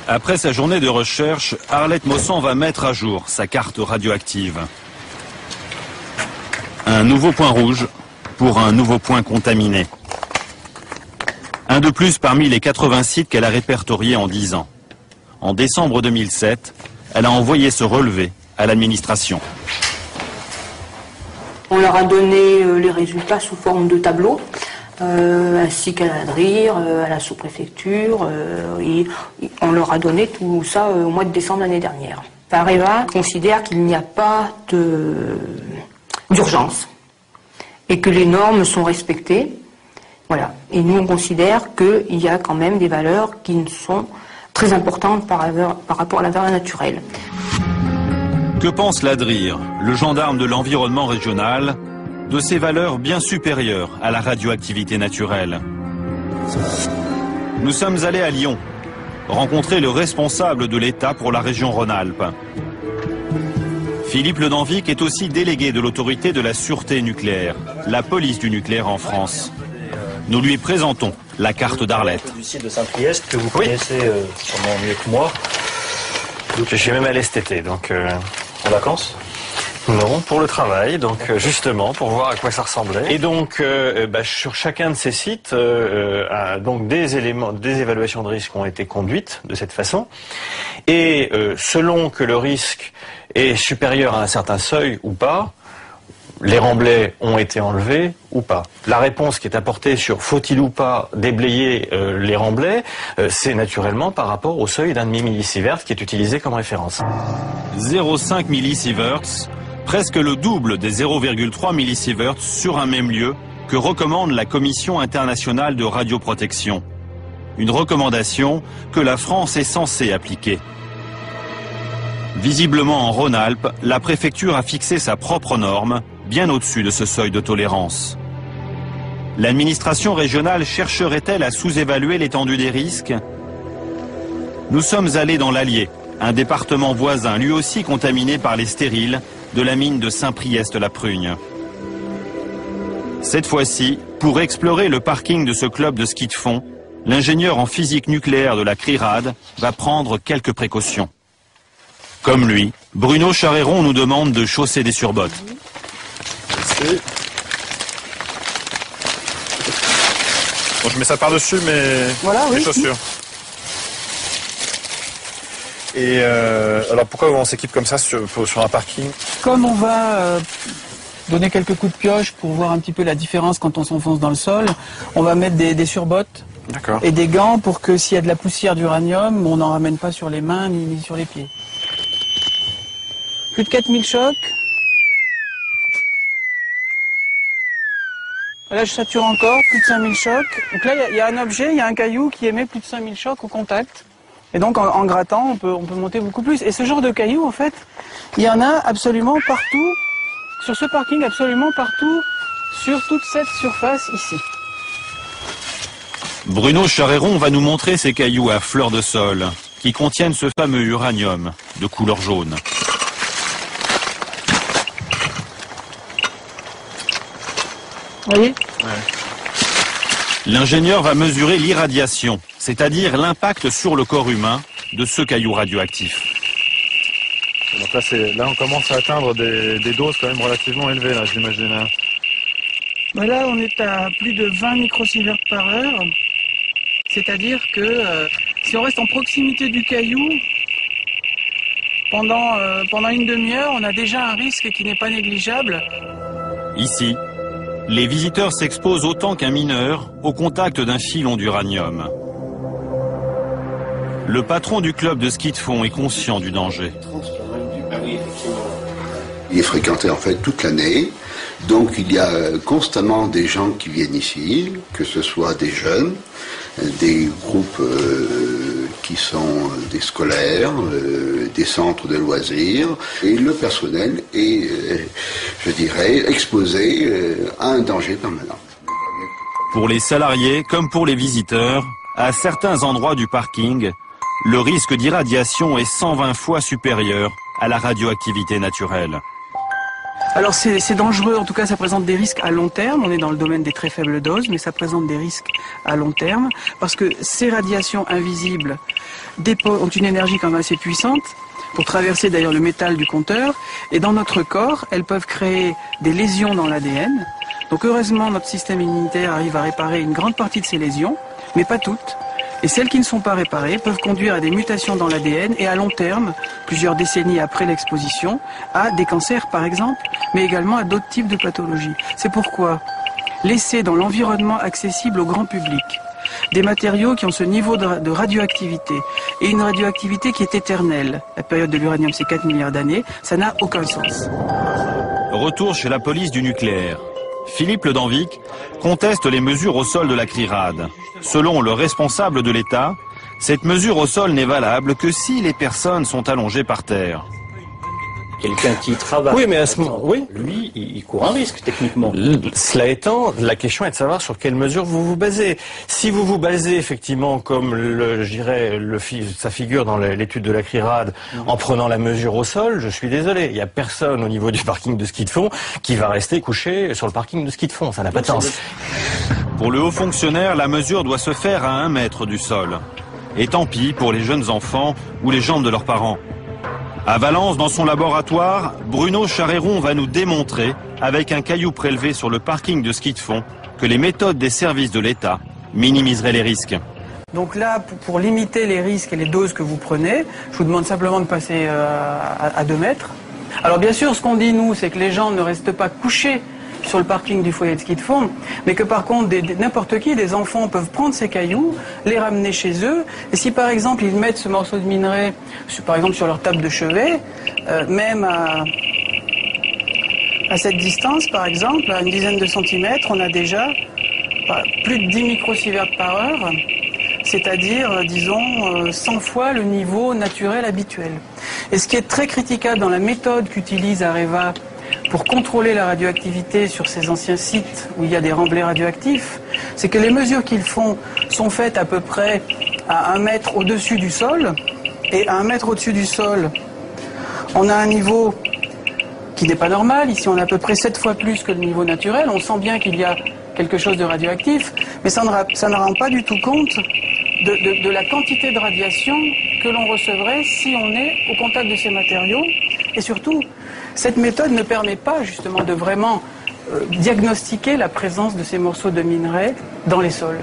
Après sa journée de recherche, Arlette Maussan va mettre à jour sa carte radioactive. Un nouveau point rouge pour un nouveau point contaminé. Un de plus parmi les 80 sites qu'elle a répertoriés en 10 ans. En décembre 2007, elle a envoyé ce relevé à l'administration. On leur a donné les résultats sous forme de tableau, ainsi qu'à la DRIR, à la sous-préfecture. On leur a donné tout ça au mois de décembre l'année dernière. Areva considère qu'il n'y a pas d'urgence et que les normes sont respectées. Voilà. Et nous, on considère qu'il y a quand même des valeurs qui sont très importantes par rapport à la valeur naturelle. Que pense la DRIR, le gendarme de l'environnement régional, de ces valeurs bien supérieures à la radioactivité naturelle? Nous sommes allés à Lyon, rencontrer le responsable de l'État pour la région Rhône-Alpes. Philippe Ledanvic est aussi délégué de l'autorité de la sûreté nucléaire, la police du nucléaire en France. Nous lui présentons la carte d'Arlette. Du site de Saint-Priest que vous connaissez sûrement mieux que moi. Donc, je suis même allé cet été, donc en vacances. Non, pour le travail, donc justement pour voir à quoi ça ressemblait. Et donc sur chacun de ces sites, donc des évaluations de risque ont été conduites de cette façon. Et selon que le risque est supérieur à un certain seuil ou pas, les remblais ont été enlevés ou pas. La réponse qui est apportée sur faut-il ou pas déblayer les remblais, c'est naturellement par rapport au seuil d'1,5 millisievert qui est utilisé comme référence. 0,5 millisieverts, presque le double des 0,3 millisieverts sur un même lieu que recommande la Commission internationale de radioprotection. Une recommandation que la France est censée appliquer. Visiblement en Rhône-Alpes, la préfecture a fixé sa propre norme, bien au-dessus de ce seuil de tolérance. L'administration régionale chercherait-elle à sous-évaluer l'étendue des risques? Nous sommes allés dans l'Allier, un département voisin, lui aussi contaminé par les stériles de la mine de Saint-Priest-la-Prugne. Cette fois-ci, pour explorer le parking de ce club de ski de fond, l'ingénieur en physique nucléaire de la CRIRAD va prendre quelques précautions. Comme lui, Bruno Charéron nous demande de chausser des surbottes. Merci. Bon, je mets ça par-dessus mes chaussures. Et alors pourquoi on s'équipe comme ça sur un parking? Comme on va donner quelques coups de pioche pour voir un petit peu la différence quand on s'enfonce dans le sol, on va mettre des surbottes D'accord. Et des gants pour que s'il y a de la poussière d'uranium, on n'en ramène pas sur les mains ni sur les pieds. Plus de 4000 chocs. Là, je sature encore, plus de 5000 chocs. Donc là, il y a un objet, il y a un caillou qui émet plus de 5000 chocs au contact. Et donc, en grattant, on peut monter beaucoup plus. Et ce genre de caillou, en fait, il y en a absolument partout, sur ce parking, absolument partout, sur toute cette surface ici. Bruno Charéron va nous montrer ces cailloux à fleur de sol, qui contiennent ce fameux uranium de couleur jaune. Vous voyez ? L'ingénieur va mesurer l'irradiation, c'est-à-dire l'impact sur le corps humain de ce caillou radioactif. Donc là, on commence à atteindre des doses quand même relativement élevées, là, j'imagine. Ben là, on est à plus de 20 microsieverts par heure. C'est-à-dire que si on reste en proximité du caillou, pendant une demi-heure, on a déjà un risque qui n'est pas négligeable. Ici, les visiteurs s'exposent autant qu'un mineur au contact d'un filon d'uranium. Le patron du club de ski de fond est conscient du danger. Il est fréquenté en fait toute l'année, donc il y a constamment des gens qui viennent ici, que ce soit des jeunes, des groupes qui sont des scolaires, des centres de loisirs, et le personnel est, je dirais, exposé à un danger permanent. Pour les salariés comme pour les visiteurs, à certains endroits du parking, le risque d'irradiation est 120 fois supérieur à la radioactivité naturelle. Alors c'est dangereux, en tout cas ça présente des risques à long terme, on est dans le domaine des très faibles doses, mais ça présente des risques à long terme, parce que ces radiations invisibles ont une énergie quand même assez puissante, pour traverser d'ailleurs le métal du compteur, et dans notre corps, elles peuvent créer des lésions dans l'ADN. Donc heureusement, notre système immunitaire arrive à réparer une grande partie de ces lésions, mais pas toutes. Et celles qui ne sont pas réparées peuvent conduire à des mutations dans l'ADN et à long terme, plusieurs décennies après l'exposition, à des cancers par exemple, mais également à d'autres types de pathologies. C'est pourquoi laisser dans l'environnement accessible au grand public des matériaux qui ont ce niveau de radioactivité et une radioactivité qui est éternelle, la période de l'uranium c'est 4 milliards d'années, ça n'a aucun sens. Retour chez la police du nucléaire. Philippe Le Danvic conteste les mesures au sol de la CRIRAD. Selon le responsable de l'État, cette mesure au sol n'est valable que si les personnes sont allongées par terre. Quelqu'un qui travaille, oui, mais à ce moment, oui, lui, il court un risque techniquement. Cela étant, la question est de savoir sur quelle mesure vous vous basez. Si vous vous basez effectivement, comme ça figure dans l'étude de la CRIRAD, en prenant la mesure au sol, je suis désolé, il n'y a personne au niveau du parking de ski de fond qui va rester couché sur le parking de ski de fond. Ça n'a pas de sens. Pour le haut fonctionnaire, la mesure doit se faire à 1 mètre du sol. Et tant pis pour les jeunes enfants ou les jambes de leurs parents. À Valence, dans son laboratoire, Bruno Charéron va nous démontrer, avec un caillou prélevé sur le parking de ski de fond, que les méthodes des services de l'État minimiseraient les risques. Donc là, pour limiter les risques et les doses que vous prenez, je vous demande simplement de passer à 2 mètres. Alors bien sûr, ce qu'on dit nous, c'est que les gens ne restent pas couchés sur le parking du foyer de ski de fond, mais que par contre, n'importe qui, des enfants peuvent prendre ces cailloux, les ramener chez eux, et si par exemple ils mettent ce morceau de minerai, par exemple sur leur table de chevet, même à cette distance par exemple, à une dizaine de centimètres, on a déjà plus de 10 microsieverts par heure, c'est-à-dire, disons, 100 fois le niveau naturel habituel. Et ce qui est très critiquable dans la méthode qu'utilise Areva pour contrôler la radioactivité sur ces anciens sites où il y a des remblais radioactifs, c'est que les mesures qu'ils font sont faites à peu près à 1 mètre au-dessus du sol, et à 1 mètre au-dessus du sol, on a un niveau qui n'est pas normal. Ici, on a à peu près 7 fois plus que le niveau naturel. On sent bien qu'il y a quelque chose de radioactif, mais ça ne rend pas du tout compte de la quantité de radiation que l'on recevrait si on est au contact de ces matériaux. Et surtout, cette méthode ne permet pas justement de vraiment diagnostiquer la présence de ces morceaux de minerai dans les sols.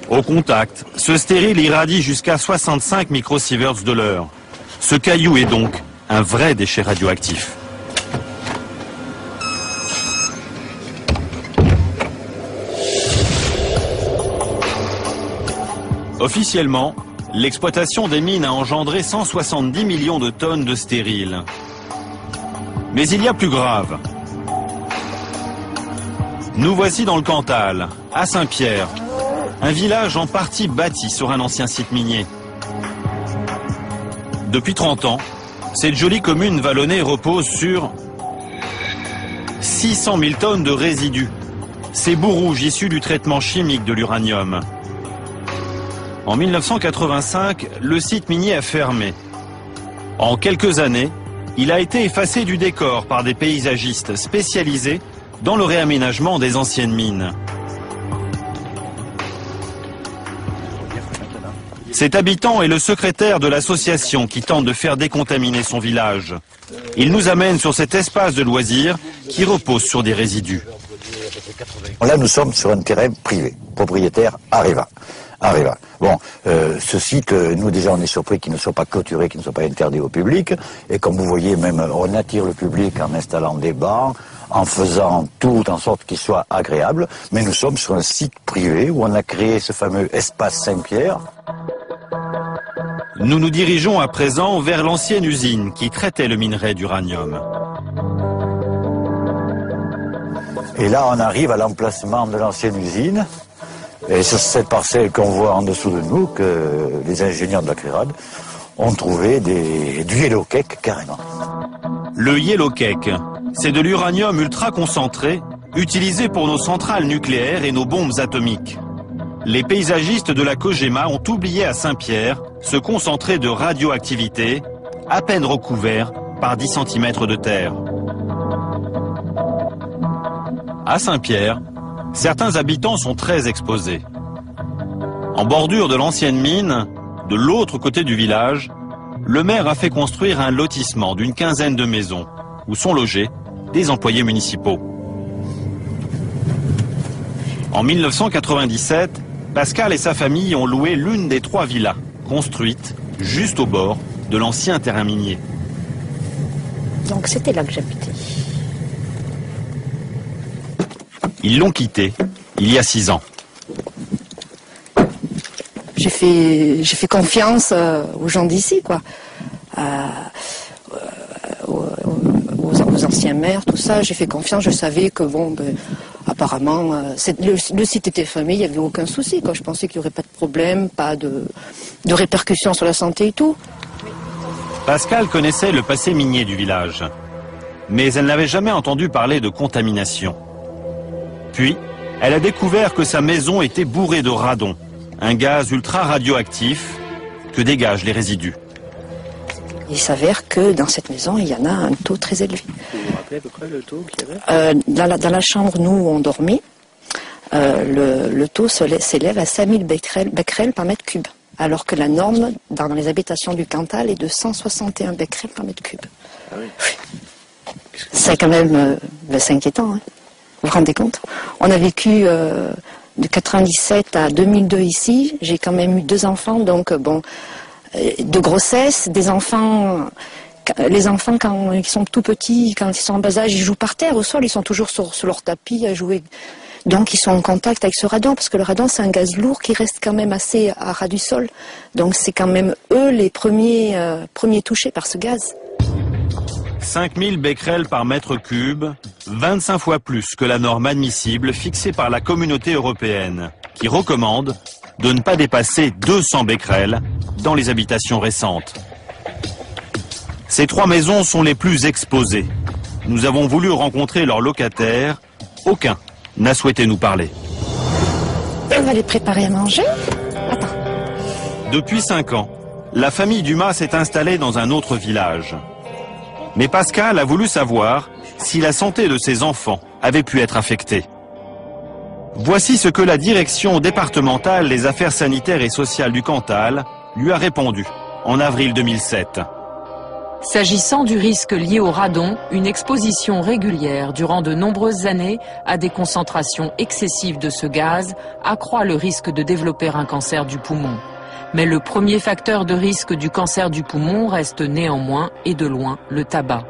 Au contact, ce stérile irradie jusqu'à 65 microsieverts de l'heure. Ce caillou est donc un vrai déchet radioactif. Officiellement, l'exploitation des mines a engendré 170 millions de tonnes de stériles. Mais il y a plus grave. Nous voici dans le Cantal, à Saint-Pierre, un village en partie bâti sur un ancien site minier. Depuis 30 ans, cette jolie commune vallonnée repose sur 600 000 tonnes de résidus, ces boues rouges issus du traitement chimique de l'uranium. En 1985, le site minier a fermé. En quelques années, il a été effacé du décor par des paysagistes spécialisés dans le réaménagement des anciennes mines. Cet habitant est le secrétaire de l'association qui tente de faire décontaminer son village. Il nous amène sur cet espace de loisirs qui repose sur des résidus. Là, nous sommes sur un terrain privé, propriétaire Areva. Bon, ce site, nous déjà on est surpris qu'il ne soit pas clôturé, qu'il ne soit pas interdit au public. Et comme vous voyez, même on attire le public en installant des bancs, en faisant tout en sorte qu'il soit agréable. Mais nous sommes sur un site privé où on a créé ce fameux espace Saint-Pierre. Nous nous dirigeons à présent vers l'ancienne usine qui traitait le minerai d'uranium. Et là, on arrive à l'emplacement de l'ancienne usine. Et sur cette parcelle qu'on voit en dessous de nous, que les ingénieurs de la CRERAD ont trouvé du yellow cake carrément. Le yellow cake, c'est de l'uranium ultra concentré utilisé pour nos centrales nucléaires et nos bombes atomiques. Les paysagistes de la COGEMA ont oublié à Saint-Pierre ce concentré de radioactivité, à peine recouvert par 10 cm de terre. À Saint-Pierre, certains habitants sont très exposés. En bordure de l'ancienne mine, de l'autre côté du village, le maire a fait construire un lotissement d'une quinzaine de maisons où sont logés des employés municipaux. En 1997, Pascal et sa famille ont loué l'une des 3 villas construites juste au bord de l'ancien terrain minier. Donc c'était là que j'habitais. Ils l'ont quitté il y a 6 ans. J'ai fait confiance aux gens d'ici, quoi. Aux anciens maires, tout ça. J'ai fait confiance, je savais que, bon, apparemment, le site était fermé, il n'y avait aucun souci, quoi. Je pensais qu'il n'y aurait pas de problème, pas de répercussions sur la santé et tout. Pascal connaissait le passé minier du village, mais elle n'avait jamais entendu parler de contamination. Puis, elle a découvert que sa maison était bourrée de radon, un gaz ultra radioactif que dégagent les résidus. Il s'avère que dans cette maison, il y en a un taux très élevé. Vous vous rappelez à peu près le taux qu'il y avait ? Dans la chambre, nous, où on dormait, le taux s'élève à 5000 becquerels par mètre cube, alors que la norme dans les habitations du Cantal est de 161 becquerels par mètre cube. Ah oui. C'est quand même c'est inquiétant, hein. Vous vous rendez compte ? On a vécu de 97 à 2002 ici. J'ai quand même eu 2 enfants, donc bon, de grossesse, des enfants. Les enfants, quand ils sont tout petits, quand ils sont en bas âge, ils jouent par terre au sol. Ils sont toujours sur leur tapis à jouer. Donc ils sont en contact avec ce radon, parce que le radon c'est un gaz lourd qui reste quand même assez à ras du sol. Donc c'est quand même eux les premiers touchés par ce gaz. 5000 becquerels par mètre cube, 25 fois plus que la norme admissible fixée par la communauté européenne, qui recommande de ne pas dépasser 200 becquerels dans les habitations récentes. Ces 3 maisons sont les plus exposées. Nous avons voulu rencontrer leurs locataires. Aucun n'a souhaité nous parler. On va les préparer à manger. Attends. Depuis 5 ans, la famille Dumas s'est installée dans un autre village. Mais Pascal a voulu savoir si la santé de ses enfants avait pu être affectée. Voici ce que la direction départementale des affaires sanitaires et sociales du Cantal lui a répondu en avril 2007. S'agissant du risque lié au radon, une exposition régulière durant de nombreuses années à des concentrations excessives de ce gaz accroît le risque de développer un cancer du poumon. Mais le premier facteur de risque du cancer du poumon reste néanmoins et de loin le tabac.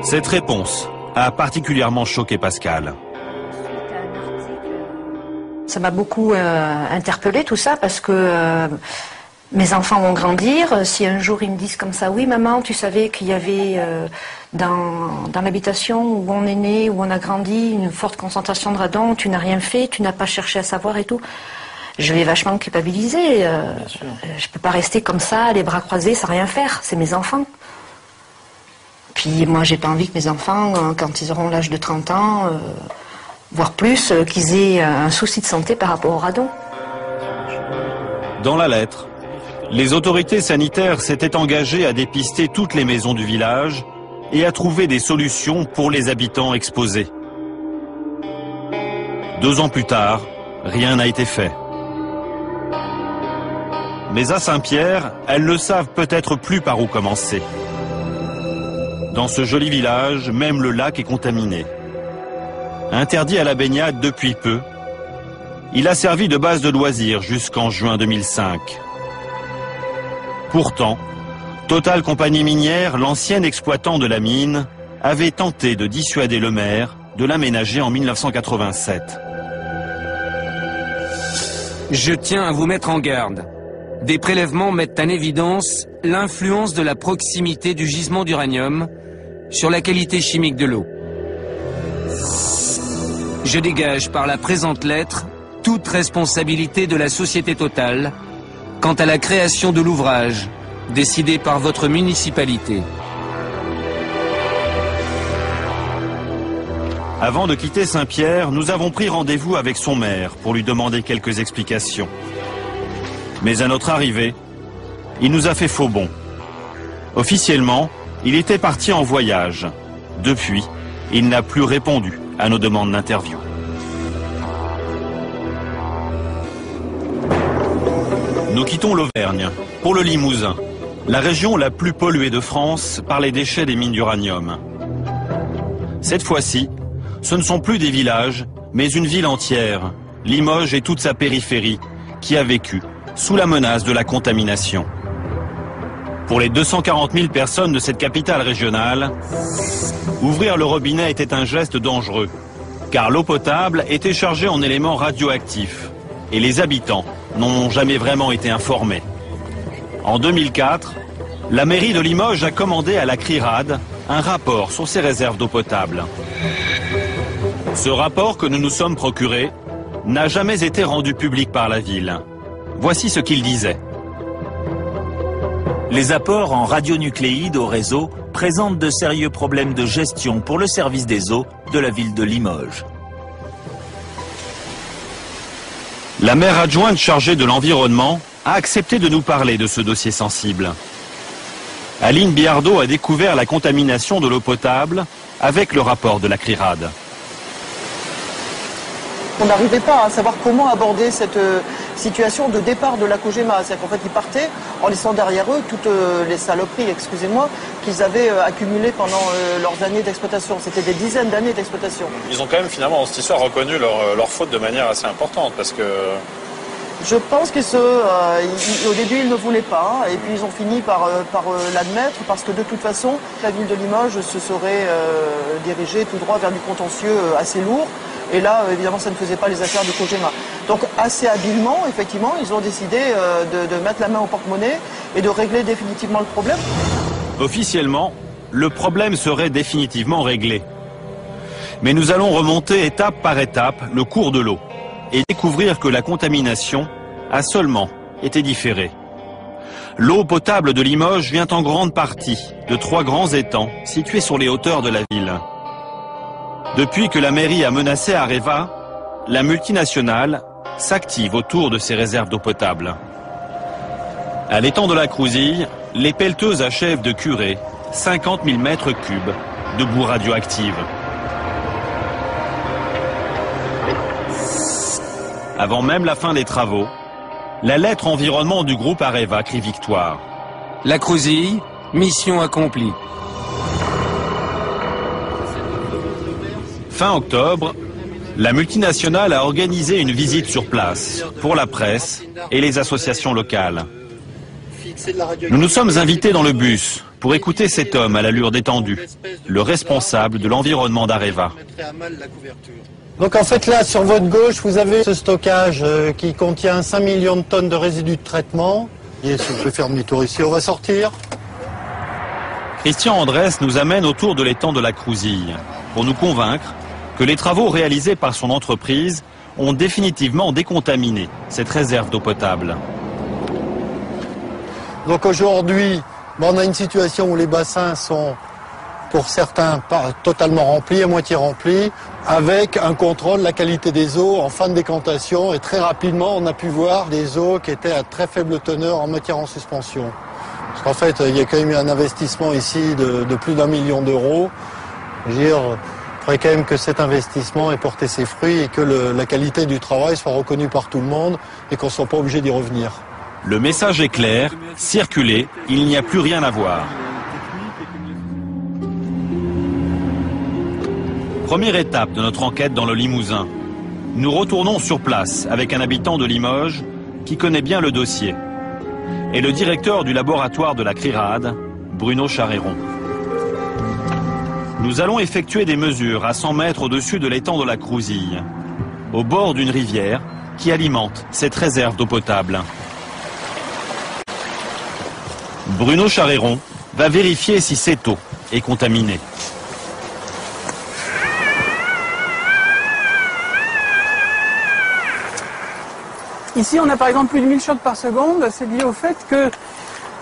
Cette réponse a particulièrement choqué Pascal. Ça m'a beaucoup interpellée tout ça parce que mes enfants vont grandir. Si un jour ils me disent comme ça, oui maman, tu savais qu'il y avait dans l'habitation où on est né, où on a grandi, une forte concentration de radon, tu n'as rien fait, tu n'as pas cherché à savoir et tout. Je vais vachement culpabiliser. Je peux pas rester comme ça, les bras croisés, sans rien faire. C'est mes enfants. Puis moi, j'ai pas envie que mes enfants, quand ils auront l'âge de 30 ans, voire plus, qu'ils aient un souci de santé par rapport au radon. Dans la lettre, les autorités sanitaires s'étaient engagées à dépister toutes les maisons du village et à trouver des solutions pour les habitants exposés. 2 ans plus tard, rien n'a été fait. Mais à Saint-Pierre, elles ne savent peut-être plus par où commencer. Dans ce joli village, même le lac est contaminé. Interdit à la baignade depuis peu, il a servi de base de loisirs jusqu'en juin 2005. Pourtant, Total Compagnie Minière, l'ancien exploitant de la mine, avait tenté de dissuader le maire de l'aménager en 1987. Je tiens à vous mettre en garde. Des prélèvements mettent en évidence l'influence de la proximité du gisement d'uranium sur la qualité chimique de l'eau. Je dégage par la présente lettre toute responsabilité de la société Total quant à la création de l'ouvrage décidé par votre municipalité. Avant de quitter Saint-Pierre, nous avons pris rendez-vous avec son maire pour lui demander quelques explications. Mais à notre arrivée, il nous a fait faux bond. Officiellement, il était parti en voyage. Depuis, il n'a plus répondu à nos demandes d'interview. Nous quittons l'Auvergne pour le Limousin, la région la plus polluée de France par les déchets des mines d'uranium. Cette fois-ci, ce ne sont plus des villages, mais une ville entière, Limoges et toute sa périphérie, qui a vécu sous la menace de la contamination. Pour les 240 000 personnes de cette capitale régionale, ouvrir le robinet était un geste dangereux, car l'eau potable était chargée en éléments radioactifs, et les habitants n'en ont jamais vraiment été informés. En 2004, la mairie de Limoges a commandé à la CRIRAD un rapport sur ses réserves d'eau potable. Ce rapport que nous nous sommes procurés n'a jamais été rendu public par la ville. Voici ce qu'il disait. Les apports en radionucléides au réseau présentent de sérieux problèmes de gestion pour le service des eaux de la ville de Limoges. La maire adjointe chargée de l'environnement a accepté de nous parler de ce dossier sensible. Aline Biardot a découvert la contamination de l'eau potable avec le rapport de la CRIRAD. On n'arrivait pas à savoir comment aborder cette situation de départ de la COGEMA. C'est-à-dire qu'en fait, ils partaient en laissant derrière eux toutes les saloperies, excusez-moi, qu'ils avaient accumulées pendant leurs années d'exploitation. C'était des dizaines d'années d'exploitation. Ils ont quand même finalement, dans cette histoire, reconnu leur faute de manière assez importante parce que... Je pense qu'au début, ils ne voulaient pas, et puis ils ont fini par l'admettre, parce que de toute façon, la ville de Limoges se serait dirigée tout droit vers du contentieux assez lourd. Et là, évidemment, ça ne faisait pas les affaires de COGEMA. Donc, assez habilement, effectivement, ils ont décidé de mettre la main au porte-monnaie et de régler définitivement le problème. Officiellement, le problème serait définitivement réglé. Mais nous allons remonter étape par étape le cours de l'eau et découvrir que la contamination a seulement été différée. L'eau potable de Limoges vient en grande partie de 3 grands étangs situés sur les hauteurs de la ville. Depuis que la mairie a menacé Areva, la multinationale s'active autour de ses réserves d'eau potable. À l'étang de la Crouzille, les pelleteuses achèvent de curer 50 000 mètres cubes de boue radioactive. Avant même la fin des travaux, la lettre environnement du groupe Areva crie victoire. La Crouzille, mission accomplie. Fin octobre, la multinationale a organisé une visite sur place pour la presse et les associations locales. Nous nous sommes invités dans le bus pour écouter cet homme à l'allure détendue, le responsable de l'environnement d'Areva. Donc en fait là, sur votre gauche, vous avez ce stockage qui contient 5 millions de tonnes de résidus de traitement. Et si vous pouvez faire demi-tour ici, on va sortir. Christian Andrès nous amène autour de l'étang de la Crouzille pour nous convaincre que les travaux réalisés par son entreprise ont définitivement décontaminé cette réserve d'eau potable. Donc aujourd'hui, on a une situation où les bassins sont, pour certains, pas totalement remplis, à moitié remplis, avec un contrôle de la qualité des eaux en fin de décantation. Et très rapidement, on a pu voir des eaux qui étaient à très faible teneur en matière en suspension. Parce qu'en fait, il y a quand même eu un investissement ici de plus d'1 million d'euros. Je veux dire, il faudrait quand même que cet investissement ait porté ses fruits et que la qualité du travail soit reconnue par tout le monde et qu'on ne soit pas obligé d'y revenir. Le message est clair, circulez, il n'y a plus rien à voir. Première étape de notre enquête dans le Limousin. Nous retournons sur place avec un habitant de Limoges qui connaît bien le dossier et le directeur du laboratoire de la CRIRAD, Bruno Charéron. Nous allons effectuer des mesures à 100 mètres au-dessus de l'étang de la Crouzille, au bord d'une rivière qui alimente cette réserve d'eau potable. Bruno Charéron va vérifier si cette eau est contaminée. Ici, on a par exemple plus de 1000 chocs par seconde. C'est lié au fait que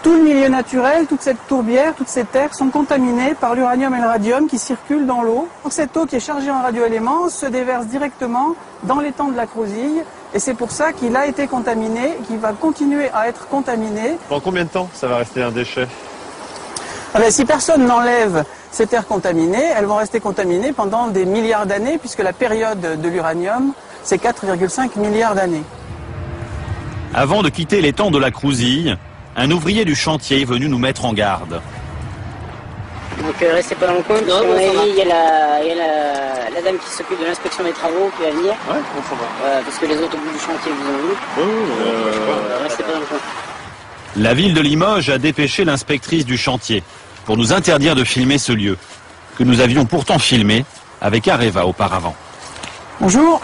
tout le milieu naturel, toute cette tourbière, toutes ces terres sont contaminées par l'uranium et le radium qui circulent dans l'eau. Donc cette eau qui est chargée en radioéléments se déverse directement dans l'étang de la Crouzille. Et c'est pour ça qu'il a été contaminé, qu'il va continuer à être contaminé. Dans combien de temps ça va rester un déchet? Si personne n'enlève ces terres contaminées, elles vont rester contaminées pendant des milliards d'années, puisque la période de l'uranium, c'est 4,5 milliards d'années. Avant de quitter l'étang de la Crouzille, un ouvrier du chantier est venu nous mettre en garde. Donc restez pas dans le coin, parce qu'il y a la dame qui s'occupe de l'inspection des travaux qui va venir. Ouais, on s'en va. Parce que les autres au bout du chantier vous ont vu. Restez pas dans le coin. La ville de Limoges a dépêché l'inspectrice du chantier pour nous interdire de filmer ce lieu, que nous avions pourtant filmé avec Areva auparavant. Bonjour.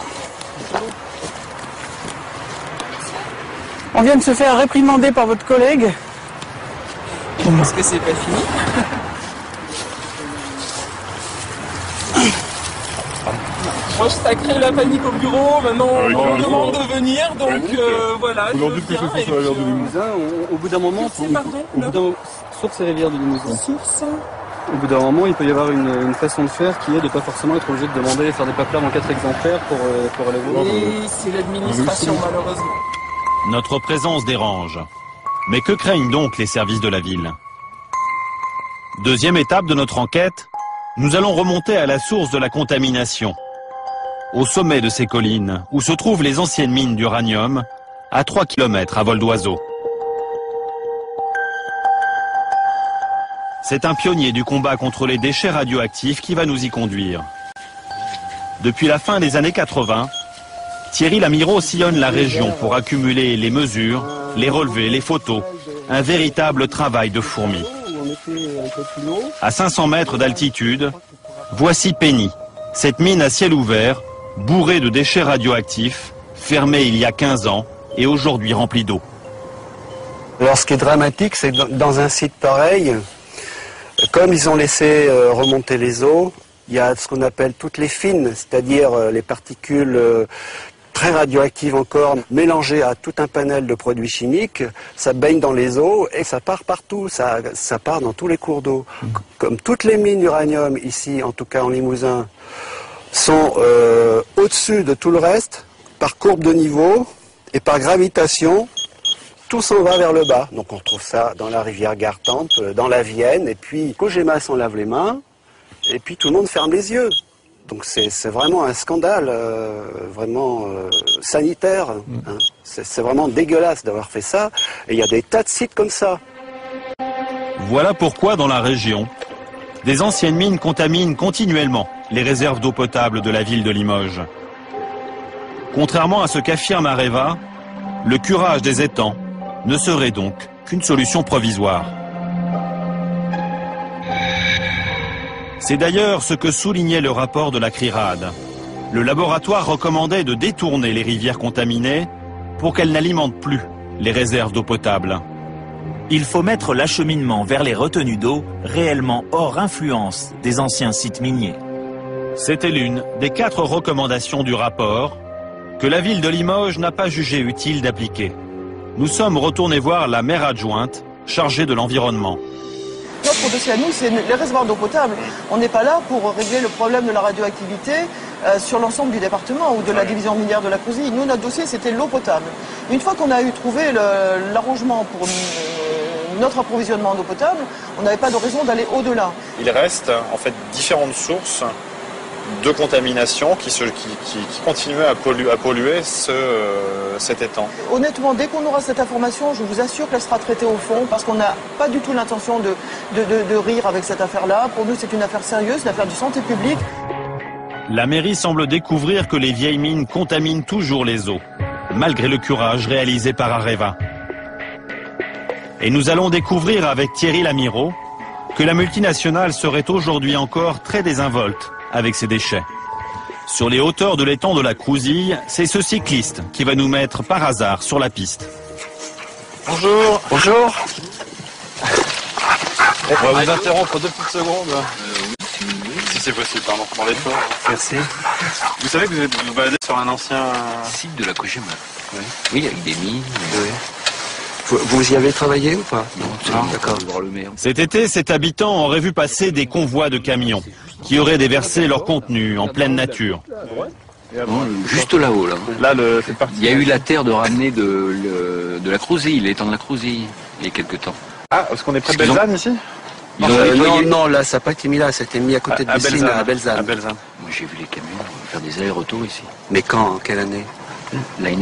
On vient de se faire réprimander par votre collègue. Parce que c'est pas fini. Moi, ça crée la panique au bureau. Maintenant, on me demande de venir. Donc voilà. Aujourd'hui, que ce soit sur la rivière du Limousin, au bout d'un moment, source et rivière du Limousin. Source. Au bout d'un moment, il peut y avoir une façon de faire qui est de ne pas forcément être obligé de demander et faire des papiers en 4 exemplaires pour aller voir. Et c'est l'administration, malheureusement. Notre présence dérange. Mais que craignent donc les services de la ville? Deuxième étape de notre enquête, nous allons remonter à la source de la contamination. Au sommet de ces collines, où se trouvent les anciennes mines d'uranium, à 3 km à vol d'oiseau. C'est un pionnier du combat contre les déchets radioactifs qui va nous y conduire. Depuis la fin des années 80, Thierry Lamiraud sillonne la région pour accumuler les mesures, les relevés, les photos. Un véritable travail de fourmi. À 500 mètres d'altitude, voici Penny, cette mine à ciel ouvert, bourrée de déchets radioactifs, fermée il y a 15 ans et aujourd'hui remplie d'eau. Alors ce qui est dramatique, c'est que dans un site pareil, comme ils ont laissé remonter les eaux, il y a ce qu'on appelle toutes les fines, c'est-à-dire les particules très radioactives encore, mélangées à tout un panel de produits chimiques, ça baigne dans les eaux et ça part partout, ça part dans tous les cours d'eau. Comme toutes les mines d'uranium ici, en tout cas en Limousin, sont au-dessus de tout le reste, par courbe de niveau et par gravitation, tout s'en va vers le bas. Donc on retrouve ça dans la rivière Gartempe, dans la Vienne, et puis Kojima s'en lave les mains, et puis tout le monde ferme les yeux. Donc c'est vraiment un scandale, vraiment sanitaire. Hein. C'est vraiment dégueulasse d'avoir fait ça. Et il y a des tas de sites comme ça. Voilà pourquoi dans la région, des anciennes mines contaminent continuellement les réserves d'eau potable de la ville de Limoges. Contrairement à ce qu'affirme Areva, le curage des étangs ne serait donc qu'une solution provisoire. C'est d'ailleurs ce que soulignait le rapport de la CRIRAD. le laboratoire recommandait de détourner les rivières contaminées pour qu'elles n'alimentent plus les réserves d'eau potable. Il faut mettre l'acheminement vers les retenues d'eau réellement hors influence des anciens sites miniers. C'était l'une des 4 recommandations du rapport que la ville de Limoges n'a pas jugé utile d'appliquer. Nous sommes retournés voir la maire adjointe chargée de l'environnement. Notre dossier à nous, c'est les réservoirs d'eau potable. On n'est pas là pour régler le problème de la radioactivité sur l'ensemble du département ou de la division minière de la Crouzille. Nous, notre dossier, c'était l'eau potable. Une fois qu'on a trouvé l'arrangement pour notre approvisionnement en eau potable, on n'avait pas de raison d'aller au-delà. Il reste en fait différentes sources de contamination qui continuent à polluer cet étang. Honnêtement, dès qu'on aura cette information, je vous assure qu'elle sera traitée au fond, parce qu'on n'a pas du tout l'intention de rire avec cette affaire-là. Pour nous, c'est une affaire sérieuse, une affaire de santé publique. La mairie semble découvrir que les vieilles mines contaminent toujours les eaux, malgré le curage réalisé par Areva. Et nous allons découvrir avec Thierry Lamireau que la multinationale serait aujourd'hui encore très désinvolte avec ses déchets. Sur les hauteurs de l'étang de la Crouzille, c'est ce cycliste qui va nous mettre par hasard sur la piste. Bonjour. Bonjour. On va vous interrompre 2 petites secondes. Si c'est possible, pardon, dans l'effort. Merci. Vous savez que vous vous baladez sur un ancien site de la Cogema. Oui, avec des mines. Oui. Vous y avez travaillé ou pas? Non, d'accord. Cet été, cet habitant aurait vu passer des convois de camions qui auraient déversé leur contenu en pleine nature. Non, juste là-haut, là. Il y a eu la terre de ramener de la Crouzille, l'étang de la Crouzille, il y a quelque temps. Ah, parce qu'on est près de Belzane ici? Non, là, ça n'a pas été mis là, ça a été mis à côté de Bessines, à Belzane. Moi, j'ai vu les camions faire des allers-retours ici. Mais quand? Quelle année? Mais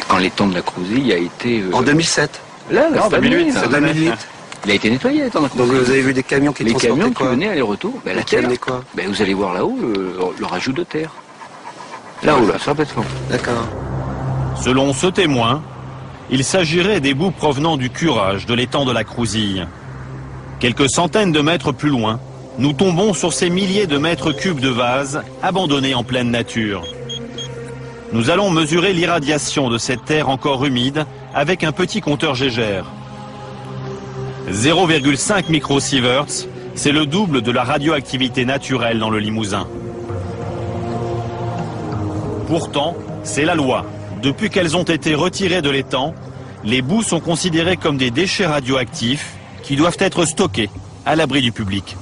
quand l'étang de la Crouzille a été... En 2007. Là, en 2008. C'est 2008. Il a été nettoyé, l'étang de la Crouzille. Donc vous avez vu des camions qui transportaient quoi? Les camions qui venaient aller-retour. La terre. Quoi? Vous allez voir là-haut le rajout de terre. Là-haut, là, sur le plateforme. D'accord. Selon ce témoin, il s'agirait des boues provenant du curage de l'étang de la Crouzille. Quelques centaines de mètres plus loin, nous tombons sur ces milliers de mètres cubes de vases abandonnés en pleine nature. Nous allons mesurer l'irradiation de cette terre encore humide avec un petit compteur Gégère. 0,5 microsieverts, c'est le double de la radioactivité naturelle dans le Limousin. Pourtant, c'est la loi. Depuis qu'elles ont été retirées de l'étang, les boues sont considérées comme des déchets radioactifs qui doivent être stockés à l'abri du public.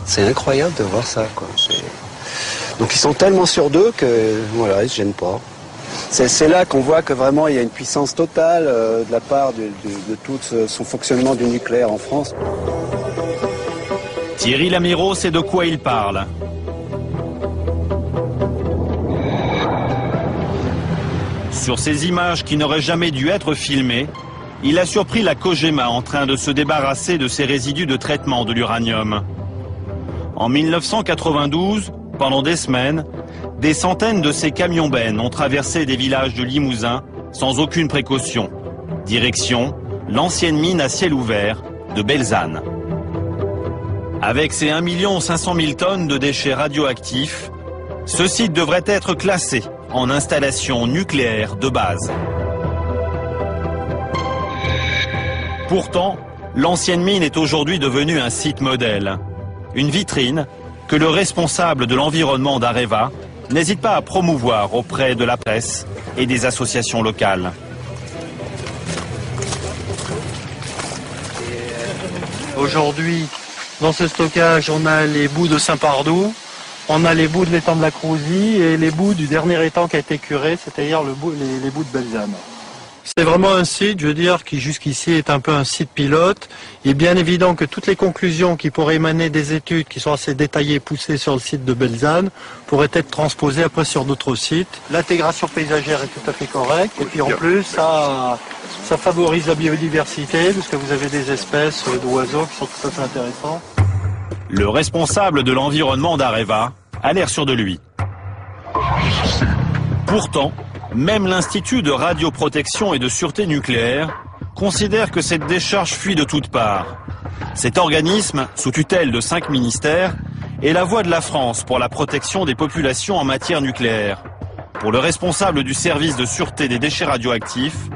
C'est incroyable de voir ça, quoi. Donc ils sont tellement sûrs d'eux que voilà, ils se gênent pas. C'est là qu'on voit que vraiment il y a une puissance totale de la part de tout son fonctionnement du nucléaire en France. Thierry Lamireau sait de quoi il parle. Sur ces images qui n'auraient jamais dû être filmées, il a surpris la Cogema en train de se débarrasser de ses résidus de traitement de l'uranium. En 1992, pendant des semaines, des centaines de ces camions-bennes ont traversé des villages de Limousin sans aucune précaution. Direction l'ancienne mine à ciel ouvert de Belzane. Avec ses 1 500 000 tonnes de déchets radioactifs, ce site devrait être classé en installation nucléaire de base. Pourtant, l'ancienne mine est aujourd'hui devenue un site modèle, une vitrine que le responsable de l'environnement d'Areva n'hésite pas à promouvoir auprès de la presse et des associations locales. Aujourd'hui, dans ce stockage, on a les boues de Saint-Pardoux, on a les bouts de l'étang de la Crouzille et les bouts du dernier étang qui a été curé, c'est-à-dire les bouts de Belzane. C'est vraiment un site, je veux dire, qui jusqu'ici est un peu un site pilote. Il est bien évident que toutes les conclusions qui pourraient émaner des études qui sont assez détaillées et poussées sur le site de Belzane pourraient être transposées après sur d'autres sites. L'intégration paysagère est tout à fait correcte et puis en plus ça favorise la biodiversité puisque vous avez des espèces d'oiseaux qui sont tout à fait intéressants. Le responsable de l'environnement d'Areva a l'air sûr de lui. Pourtant, même l'Institut de radioprotection et de sûreté nucléaire considère que cette décharge fuit de toutes parts. Cet organisme, sous tutelle de 5 ministères, est la voix de la France pour la protection des populations en matière nucléaire. Pour le responsable du service de sûreté des déchets radioactifs,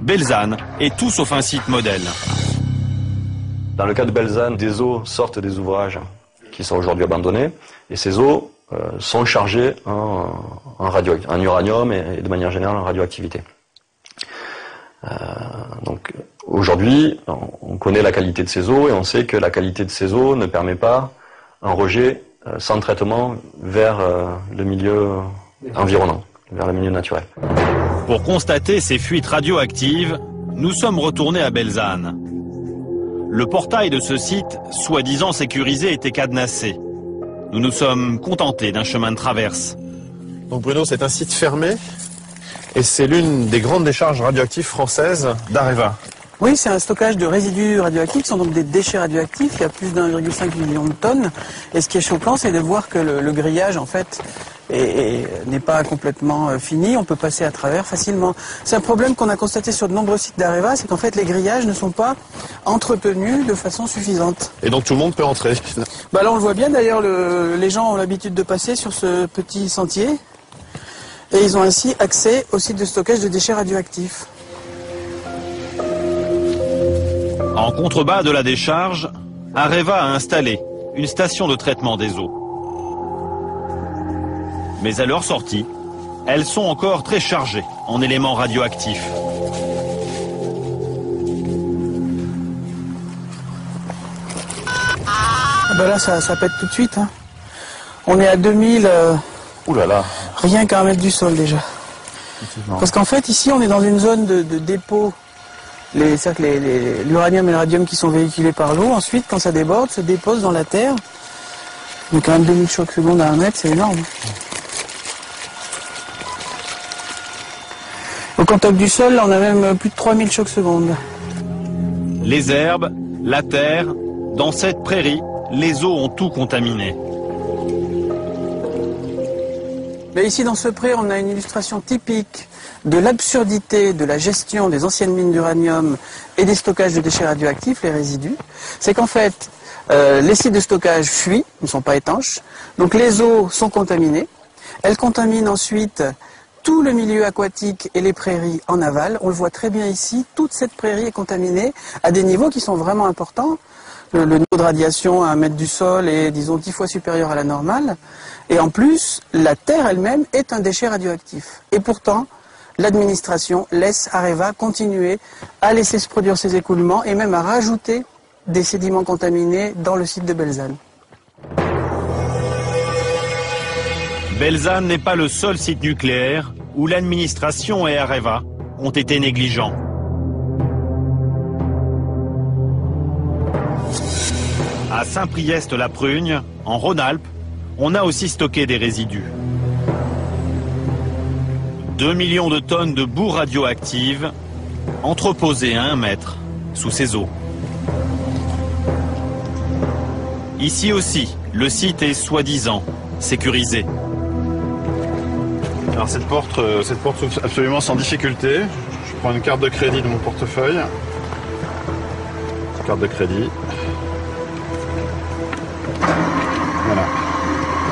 Belzane est tout sauf un site modèle. Dans le cas de Belzane, des eaux sortent des ouvrages qui sont aujourd'hui abandonnés, et ces eaux sont chargées en uranium et de manière générale en radioactivité. Donc aujourd'hui, on connaît la qualité de ces eaux et on sait que la qualité de ces eaux ne permet pas un rejet sans traitement vers le milieu environnant, vers le milieu naturel. Pour constater ces fuites radioactives, nous sommes retournés à Belzane. Le portail de ce site, soi-disant sécurisé, était cadenassé. Nous nous sommes contentés d'un chemin de traverse. Donc Bruno, c'est un site fermé et c'est l'une des grandes décharges radioactives françaises d'Areva. Oui, c'est un stockage de résidus radioactifs, qui sont donc des déchets radioactifs. Il y a plus d'1,5 million de tonnes. Et ce qui est choquant, c'est de voir que le grillage, en fait, n'est pas complètement fini. On peut passer à travers facilement. C'est un problème qu'on a constaté sur de nombreux sites d'Areva, c'est qu'en fait, les grillages ne sont pas entretenus de façon suffisante. Et donc tout le monde peut entrer. Bah là, on le voit bien. D'ailleurs, les gens ont l'habitude de passer sur ce petit sentier. Et ils ont ainsi accès au site de stockage de déchets radioactifs. En contrebas de la décharge, Areva a installé une station de traitement des eaux. Mais à leur sortie, elles sont encore très chargées en éléments radioactifs. Ah ben là, ça pète tout de suite. Hein. On est à 2000, Ouh là là. Rien qu'à 1 mètre du sol déjà. Parce qu'en fait, ici, on est dans une zone de dépôt. L'uranium et le radium qui sont véhiculés par l'eau, ensuite, quand ça déborde, se dépose dans la terre. Donc quand même 2000 chocs secondes à 1 mètre, c'est énorme. Au contact du sol, là, on a même plus de 3000 chocs secondes. Les herbes, la terre, dans cette prairie, les eaux ont tout contaminé. Mais ici, dans ce pré, on a une illustration typique de l'absurdité de la gestion des anciennes mines d'uranium et des stockages de déchets radioactifs, les résidus. C'est qu'en fait, les sites de stockage fuient, ne sont pas étanches, donc les eaux sont contaminées. Elles contaminent ensuite tout le milieu aquatique et les prairies en aval. On le voit très bien ici, toute cette prairie est contaminée à des niveaux qui sont vraiment importants. Le niveau de radiation à 1 mètre du sol est, disons, 10 fois supérieur à la normale. Et en plus, la terre elle-même est un déchet radioactif. Et pourtant, l'administration laisse Areva continuer à laisser se produire ces écoulements et même à rajouter des sédiments contaminés dans le site de Belzane. Belzane n'est pas le seul site nucléaire où l'administration et Areva ont été négligents. À Saint-Priest-la-Prugne, en Rhône-Alpes, on a aussi stocké des résidus. 2 millions de tonnes de boue radioactive entreposées à 1 mètre sous ces eaux. Ici aussi, le site est soi-disant sécurisé. Alors cette porte s'ouvre absolument sans difficulté. Je prends une carte de crédit de mon portefeuille. Carte de crédit. Voilà.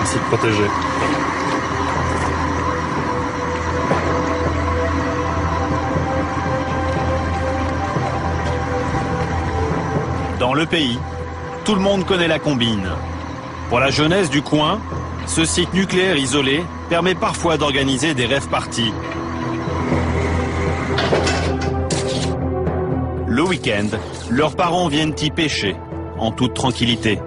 Un site protégé. Dans le pays, tout le monde connaît la combine. Pour la jeunesse du coin, ce site nucléaire isolé permet parfois d'organiser des rave-parties. Le week-end, leurs parents viennent y pêcher, en toute tranquillité.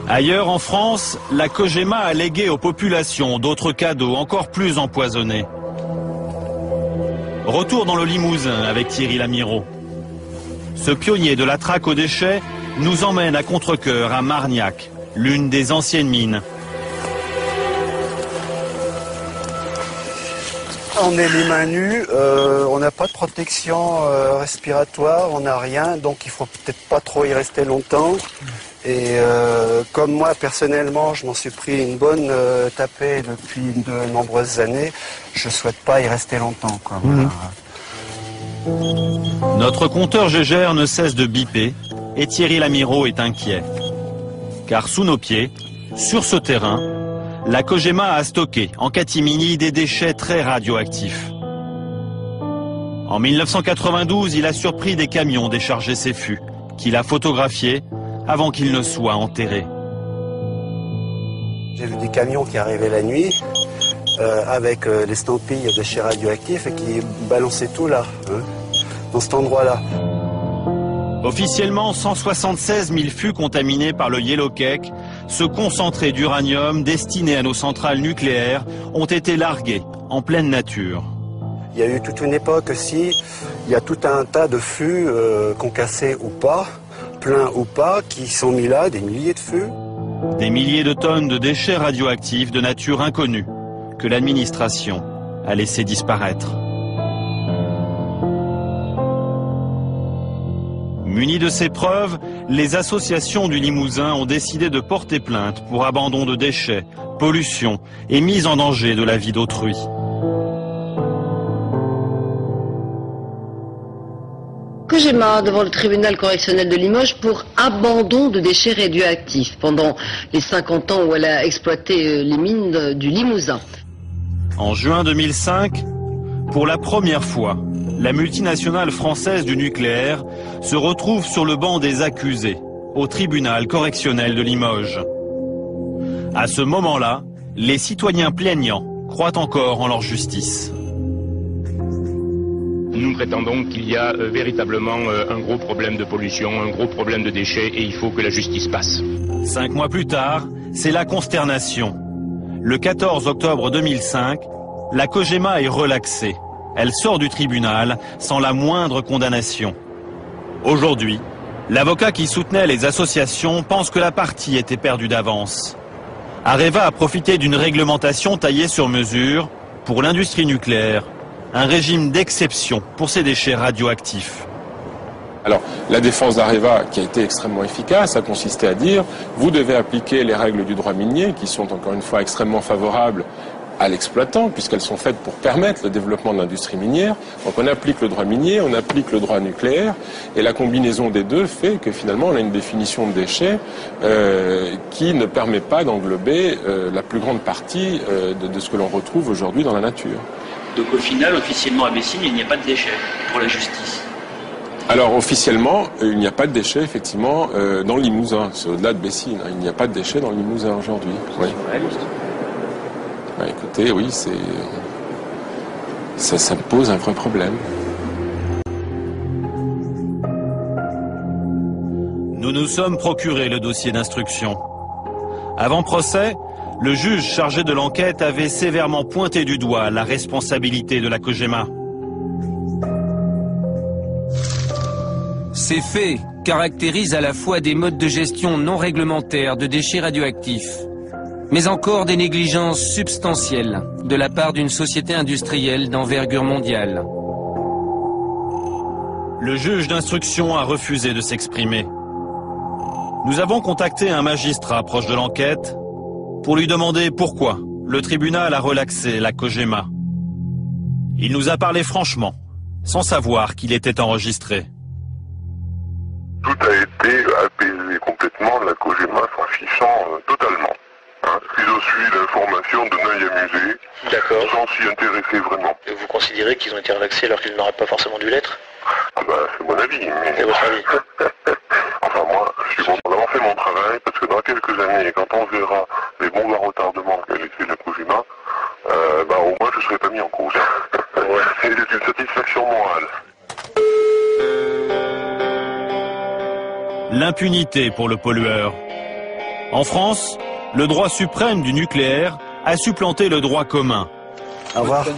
Ailleurs en France, la Cogema a légué aux populations d'autres cadeaux encore plus empoisonnés. Retour dans le Limousin avec Thierry Lamiraud. Ce pionnier de la traque aux déchets nous emmène à contre-cœur à Margnac, l'une des anciennes mines. On est les mains nues, on n'a pas de protection respiratoire, on n'a rien, donc il faut peut-être pas trop y rester longtemps. Et comme moi personnellement, je m'en suis pris une bonne tapée depuis de nombreuses années, je souhaite pas y rester longtemps, quoi. Voilà. Notre compteur Gégère ne cesse de biper et Thierry Lamireau est inquiet. Car sous nos pieds, sur ce terrain, la Cogema a stocké en catimini des déchets très radioactifs. En 1992, il a surpris des camions décharger ces fûts, qu'il a photographiés avant qu'ils ne soient enterrés. J'ai vu des camions qui arrivaient la nuit avec l'estampille de déchets radioactifs et qui balançaient tout là, dans cet endroit-là. Officiellement, 176 000 fûts contaminés par le Yellow Cake, ce concentré d'uranium destiné à nos centrales nucléaires, ont été largués en pleine nature. Il y a eu toute une époque aussi, il y a tout un tas de fûts concassés ou pas, pleins ou pas, qui sont mis là, des milliers de fûts. Des milliers de tonnes de déchets radioactifs de nature inconnue que l'administration a laissé disparaître. Munis de ces preuves, les associations du Limousin ont décidé de porter plainte pour abandon de déchets, pollution et mise en danger de la vie d'autrui. Cogema devant le tribunal correctionnel de Limoges pour abandon de déchets radioactifs pendant les 50 ans où elle a exploité les mines du Limousin. En juin 2005, pour la première fois, la multinationale française du nucléaire se retrouve sur le banc des accusés au tribunal correctionnel de Limoges. À ce moment-là, les citoyens plaignants croient encore en leur justice. Nous prétendons qu'il y a véritablement un gros problème de pollution, un gros problème de déchets et il faut que la justice passe. 5 mois plus tard, c'est la consternation. Le 14 octobre 2005, la Cogema est relaxée. Elle sort du tribunal sans la moindre condamnation. Aujourd'hui, l'avocat qui soutenait les associations pense que la partie était perdue d'avance. Areva a profité d'une réglementation taillée sur mesure pour l'industrie nucléaire, un régime d'exception pour ces déchets radioactifs. Alors, la défense d'Areva, qui a été extrêmement efficace, a consisté à dire vous devez appliquer les règles du droit minier, qui sont encore une fois extrêmement favorables à l'exploitant, puisqu'elles sont faites pour permettre le développement de l'industrie minière. Donc on applique le droit minier, on applique le droit nucléaire, et la combinaison des deux fait que finalement on a une définition de déchets qui ne permet pas d'englober la plus grande partie de ce que l'on retrouve aujourd'hui dans la nature. Donc au final, officiellement à Bessines, il n'y a pas de déchets pour la justice. Alors officiellement, il n'y a pas de déchets effectivement dans le Limousin, c'est au-delà de Bessines, il n'y a pas de déchets dans le Limousin aujourd'hui. Oui. Bah, écoutez, oui, ça me pose un vrai problème. Nous nous sommes procuré le dossier d'instruction. Avant procès, le juge chargé de l'enquête avait sévèrement pointé du doigt la responsabilité de la Cogema. Ces faits caractérisent à la fois des modes de gestion non réglementaires de déchets radioactifs, mais encore des négligences substantielles de la part d'une société industrielle d'envergure mondiale. Le juge d'instruction a refusé de s'exprimer. Nous avons contacté un magistrat proche de l'enquête pour lui demander pourquoi le tribunal a relaxé la Cogema. Il nous a parlé franchement, sans savoir qu'il était enregistré. Tout a été apaisé complètement, la Cogema s'en fichant totalement. Ils ont suivi l'information d'un œil amusé, sans s'y intéresser vraiment. Et vous considérez qu'ils ont été relaxés alors qu'ils n'auraient pas forcément dû l'être? Ah bah, c'est mon avis, mais... C'est votre avis. Enfin, moi, je suis content d'avoir fait mon travail, parce que dans quelques années, quand on verra les bombes à retardement qu'a laissé la Cogema, au moins je ne serai pas mis en cause. C'est une satisfaction morale. L'impunité pour le pollueur. En France, le droit suprême du nucléaire a supplanté le droit commun.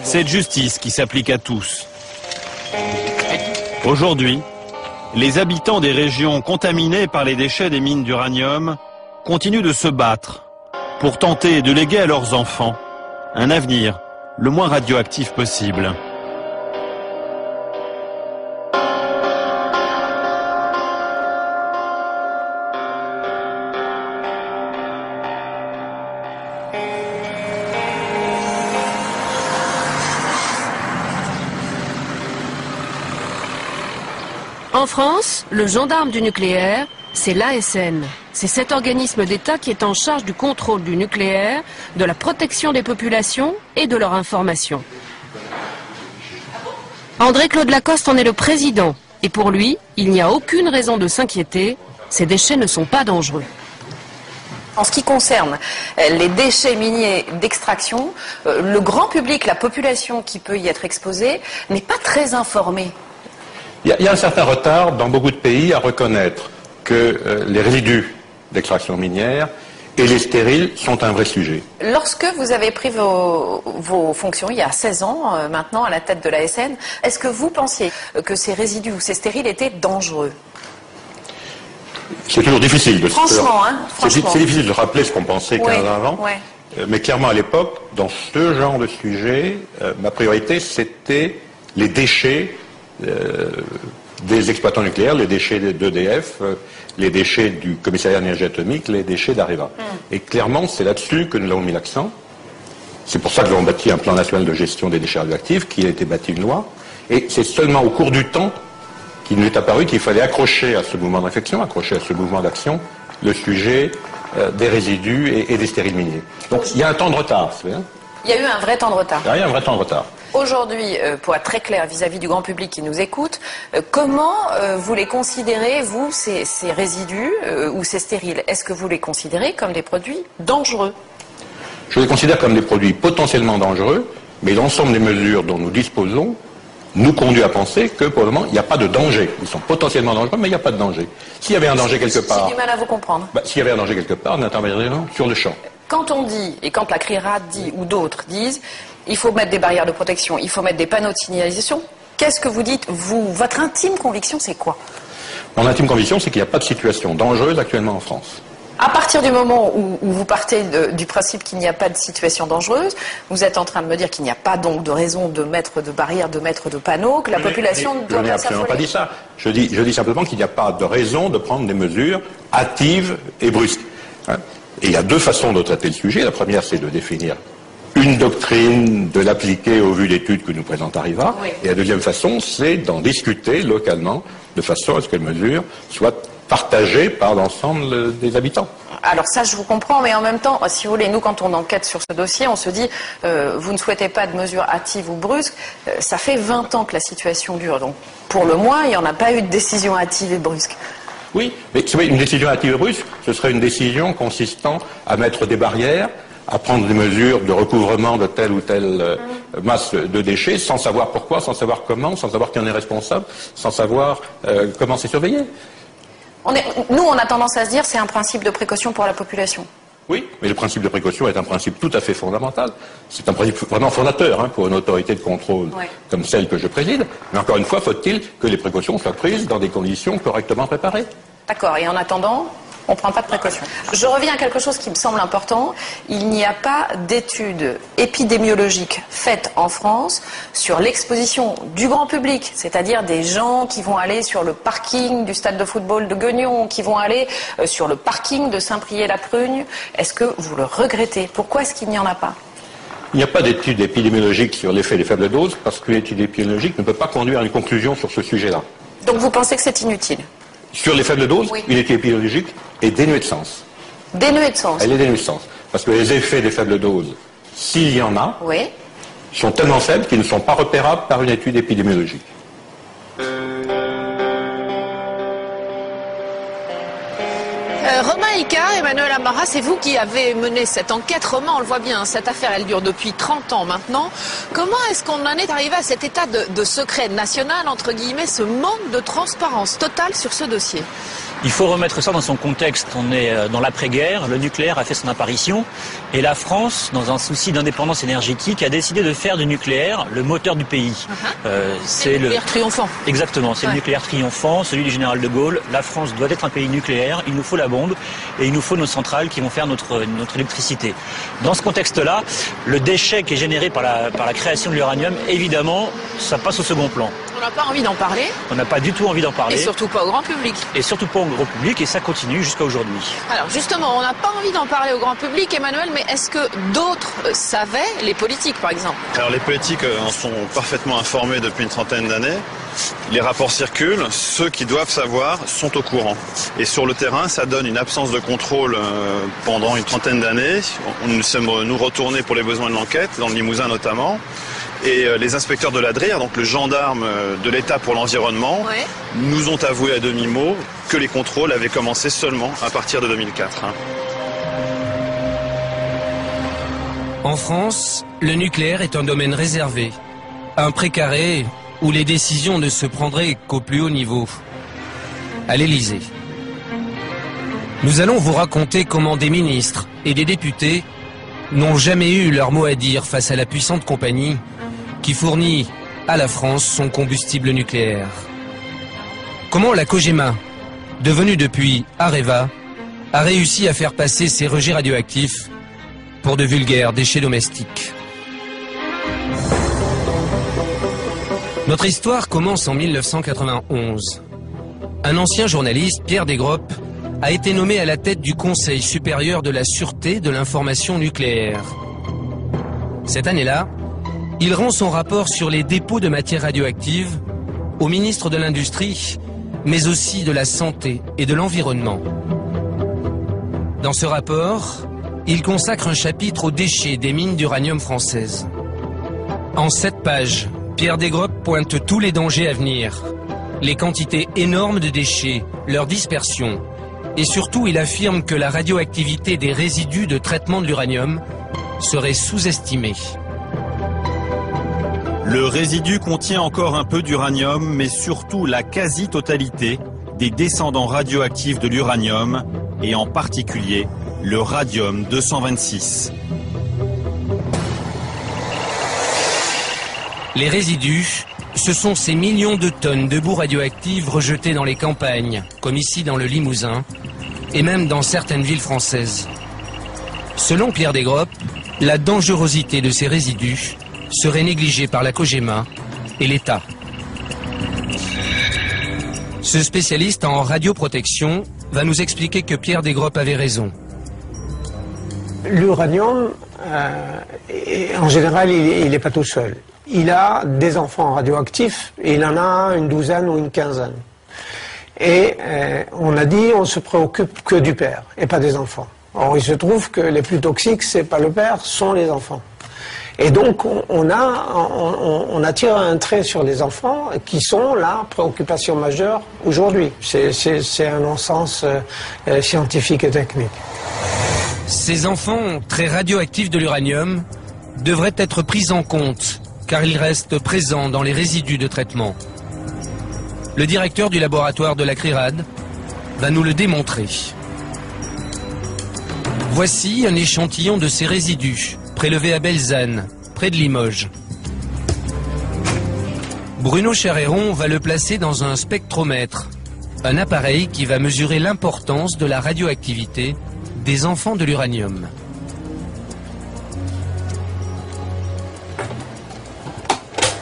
Cette justice qui s'applique à tous. Aujourd'hui, les habitants des régions contaminées par les déchets des mines d'uranium continuent de se battre pour tenter de léguer à leurs enfants un avenir le moins radioactif possible. En France, le gendarme du nucléaire, c'est l'ASN. C'est cet organisme d'État qui est en charge du contrôle du nucléaire, de la protection des populations et de leur information. André-Claude Lacoste en est le président. Et pour lui, il n'y a aucune raison de s'inquiéter. Ces déchets ne sont pas dangereux. En ce qui concerne les déchets miniers d'extraction, le grand public, la population qui peut y être exposée, n'est pas très informée. Il y a un certain retard dans beaucoup de pays à reconnaître que les résidus d'extraction minière et les stériles sont un vrai sujet. Lorsque vous avez pris vos fonctions, il y a 16 ans maintenant, à la tête de l'ASN, est-ce que vous pensiez que ces résidus ou ces stériles étaient dangereux ? C'est toujours difficile de franchement. C'est difficile de rappeler ce qu'on pensait 15 ans avant. Ouais. Mais clairement, à l'époque, dans ce genre de sujet, ma priorité, c'était les déchets des exploitants nucléaires, les déchets d'EDF, les déchets du commissariat d'énergie atomique, les déchets d'Areva. Et clairement, c'est là-dessus que nous avons mis l'accent. C'est pour ça que nous avons bâti un plan national de gestion des déchets radioactifs, qui a été bâti une loi. Et c'est seulement au cours du temps qu'il nous est apparu qu'il fallait accrocher à ce mouvement de réflexion, accrocher à ce mouvement d'action, le sujet des résidus et des stériles miniers. Donc il y a un temps de retard, c'est bien. Il y a eu un vrai temps de retard. Il y a un vrai temps de retard. Aujourd'hui, pour être très clair vis-à-vis du grand public qui nous écoute, comment vous les considérez, vous, ces résidus ou ces stériles? Est-ce que vous les considérez comme des produits dangereux? Je les considère comme des produits potentiellement dangereux, mais l'ensemble des mesures dont nous disposons nous conduit à penser que pour le moment, il n'y a pas de danger. Ils sont potentiellement dangereux, mais il n'y a pas de danger. S'il y avait un danger quelque part... J'ai du mal à vous comprendre. S'il y avait un danger quelque part, on interviendrait sur le champ. Quand on dit, et quand la CRIRAD dit, ou d'autres disent, il faut mettre des barrières de protection, il faut mettre des panneaux de signalisation, qu'est-ce que vous dites, vous? Votre intime conviction, c'est quoi? Mon intime conviction, c'est qu'il n'y a pas de situation dangereuse actuellement en France. À partir du moment où vous partez du principe qu'il n'y a pas de situation dangereuse, vous êtes en train de me dire qu'il n'y a pas donc de raison de mettre de barrières, de mettre de panneaux, que la population ne doit pas s'affoler. Je n'ai absolument pas dit ça. Je dis simplement qu'il n'y a pas de raison de prendre des mesures hâtives et brusques. Et il y a deux façons de traiter le sujet. La première, c'est de définir une doctrine, de l'appliquer au vu d'études que nous présente Areva. Oui. Et la deuxième façon, c'est d'en discuter localement, de façon à ce que les mesures soient partagées par l'ensemble des habitants. Alors ça, je vous comprends, mais en même temps, si vous voulez, nous, quand on enquête sur ce dossier, on se dit, vous ne souhaitez pas de mesures hâtives ou brusques, ça fait 20 ans que la situation dure. Donc, pour le moins, il n'y en a pas eu de décision hâtive et brusque. Oui, mais une décision hâtive et brusque, ce serait une décision consistant à mettre des barrières, à prendre des mesures de recouvrement de telle ou telle masse de déchets, sans savoir pourquoi, sans savoir comment, sans savoir qui en est responsable, sans savoir comment c'est surveillé. Nous, on a tendance à se dire c'est un principe de précaution pour la population. Oui, mais le principe de précaution est un principe tout à fait fondamental. C'est un principe vraiment fondateur pour une autorité de contrôle comme celle que je préside. Mais encore une fois, faut-il que les précautions soient prises dans des conditions correctement préparées. D'accord, et en attendant, on ne prend pas de précautions. Je reviens à quelque chose qui me semble important. Il n'y a pas d'études épidémiologiques faites en France sur l'exposition du grand public, c'est-à-dire des gens qui vont aller sur le parking du stade de football de Guignon, qui vont aller sur le parking de Saint-Priest-la-Prugne. Est-ce que vous le regrettez? Pourquoi est-ce qu'il n'y en a pas? Il n'y a pas d'études épidémiologiques sur l'effet des faibles doses, parce qu'une étude épidémiologique ne peut pas conduire à une conclusion sur ce sujet-là. Donc vous pensez que c'est inutile? Sur les faibles doses, une étude épidémiologique est dénuée de sens. Dénuée de sens? Elle est dénuée de sens. Parce que les effets des faibles doses, s'il y en a, sont tellement faibles qu'ils ne sont pas repérables par une étude épidémiologique. Romain Icard, Emmanuel Amara, c'est vous qui avez mené cette enquête. Romain, on le voit bien, cette affaire, elle dure depuis 30 ans maintenant. Comment est-ce qu'on en est arrivé à cet état de secret national, entre guillemets, ce manque de transparence totale sur ce dossier? Il faut remettre ça dans son contexte. On est dans l'après-guerre, le nucléaire a fait son apparition et la France, dans un souci d'indépendance énergétique, a décidé de faire du nucléaire le moteur du pays. C'est le nucléaire triomphant. Exactement, c'est le nucléaire triomphant, celui du général de Gaulle. La France doit être un pays nucléaire, il nous faut la bombe et il nous faut nos centrales qui vont faire notre électricité. Dans ce contexte-là, le déchet qui est généré par la création de l'uranium, évidemment, ça passe au second plan. On n'a pas envie d'en parler. On n'a pas du tout envie d'en parler. Et surtout pas au grand public. Et surtout pas au grand public, et ça continue jusqu'à aujourd'hui. Alors justement, on n'a pas envie d'en parler au grand public, Emmanuel, mais est-ce que d'autres savaient, les politiques par exemple? Alors les politiques en sont parfaitement informés depuis une trentaine d'années. Les rapports circulent, ceux qui doivent savoir sont au courant. Et sur le terrain, ça donne une absence de contrôle pendant une trentaine d'années. Nous sommes retournés pour les besoins de l'enquête, dans le Limousin notamment. Et les inspecteurs de l'ADRIR, donc le gendarme de l'État pour l'environnement, nous ont avoué à demi-mot que les contrôles avaient commencé seulement à partir de 2004. En France, le nucléaire est un domaine réservé, un précaré où les décisions ne se prendraient qu'au plus haut niveau, à l'Élysée. Nous allons vous raconter comment des ministres et des députés n'ont jamais eu leur mot à dire face à la puissante compagnie qui fournit à la France son combustible nucléaire. Comment la Cogema, devenue depuis Areva, a réussi à faire passer ses rejets radioactifs pour de vulgaires déchets domestiques. Notre histoire commence en 1991. Un ancien journaliste, Pierre Desgroppes, a été nommé à la tête du Conseil supérieur de la sûreté de l'information nucléaire. Cette année-là, il rend son rapport sur les dépôts de matières radioactives au ministre de l'Industrie, mais aussi de la Santé et de l'Environnement. Dans ce rapport, il consacre un chapitre aux déchets des mines d'uranium françaises. En 7 pages, Pierre Desgroppes pointe tous les dangers à venir, les quantités énormes de déchets, leur dispersion, et surtout il affirme que la radioactivité des résidus de traitement de l'uranium serait sous-estimée. Le résidu contient encore un peu d'uranium, mais surtout la quasi-totalité des descendants radioactifs de l'uranium, et en particulier le radium-226. Les résidus, ce sont ces millions de tonnes de boue radioactive rejetées dans les campagnes, comme ici dans le Limousin, et même dans certaines villes françaises. Selon Pierre Desgroppes, la dangerosité de ces résidus serait négligée par la Cogema et l'État. Ce spécialiste en radioprotection va nous expliquer que Pierre Desgroppes avait raison. L'uranium, en général, il n'est pas tout seul. Il a des enfants radioactifs, et il en a une douzaine ou une quinzaine. Et on a dit on se préoccupe que du père, et pas des enfants. Or, il se trouve que les plus toxiques, c'est pas le père, sont les enfants. Et donc, on attire un trait sur les enfants qui sont la préoccupation majeure aujourd'hui. C'est un non-sens scientifique et technique. Ces enfants très radioactifs de l'uranium devraient être pris en compte, car ils restent présents dans les résidus de traitement. Le directeur du laboratoire de la CRIRAD va nous le démontrer. Voici un échantillon de ces résidus, prélevé à Belzane, près de Limoges. Bruno Charéron va le placer dans un spectromètre, un appareil qui va mesurer l'importance de la radioactivité des enfants de l'uranium.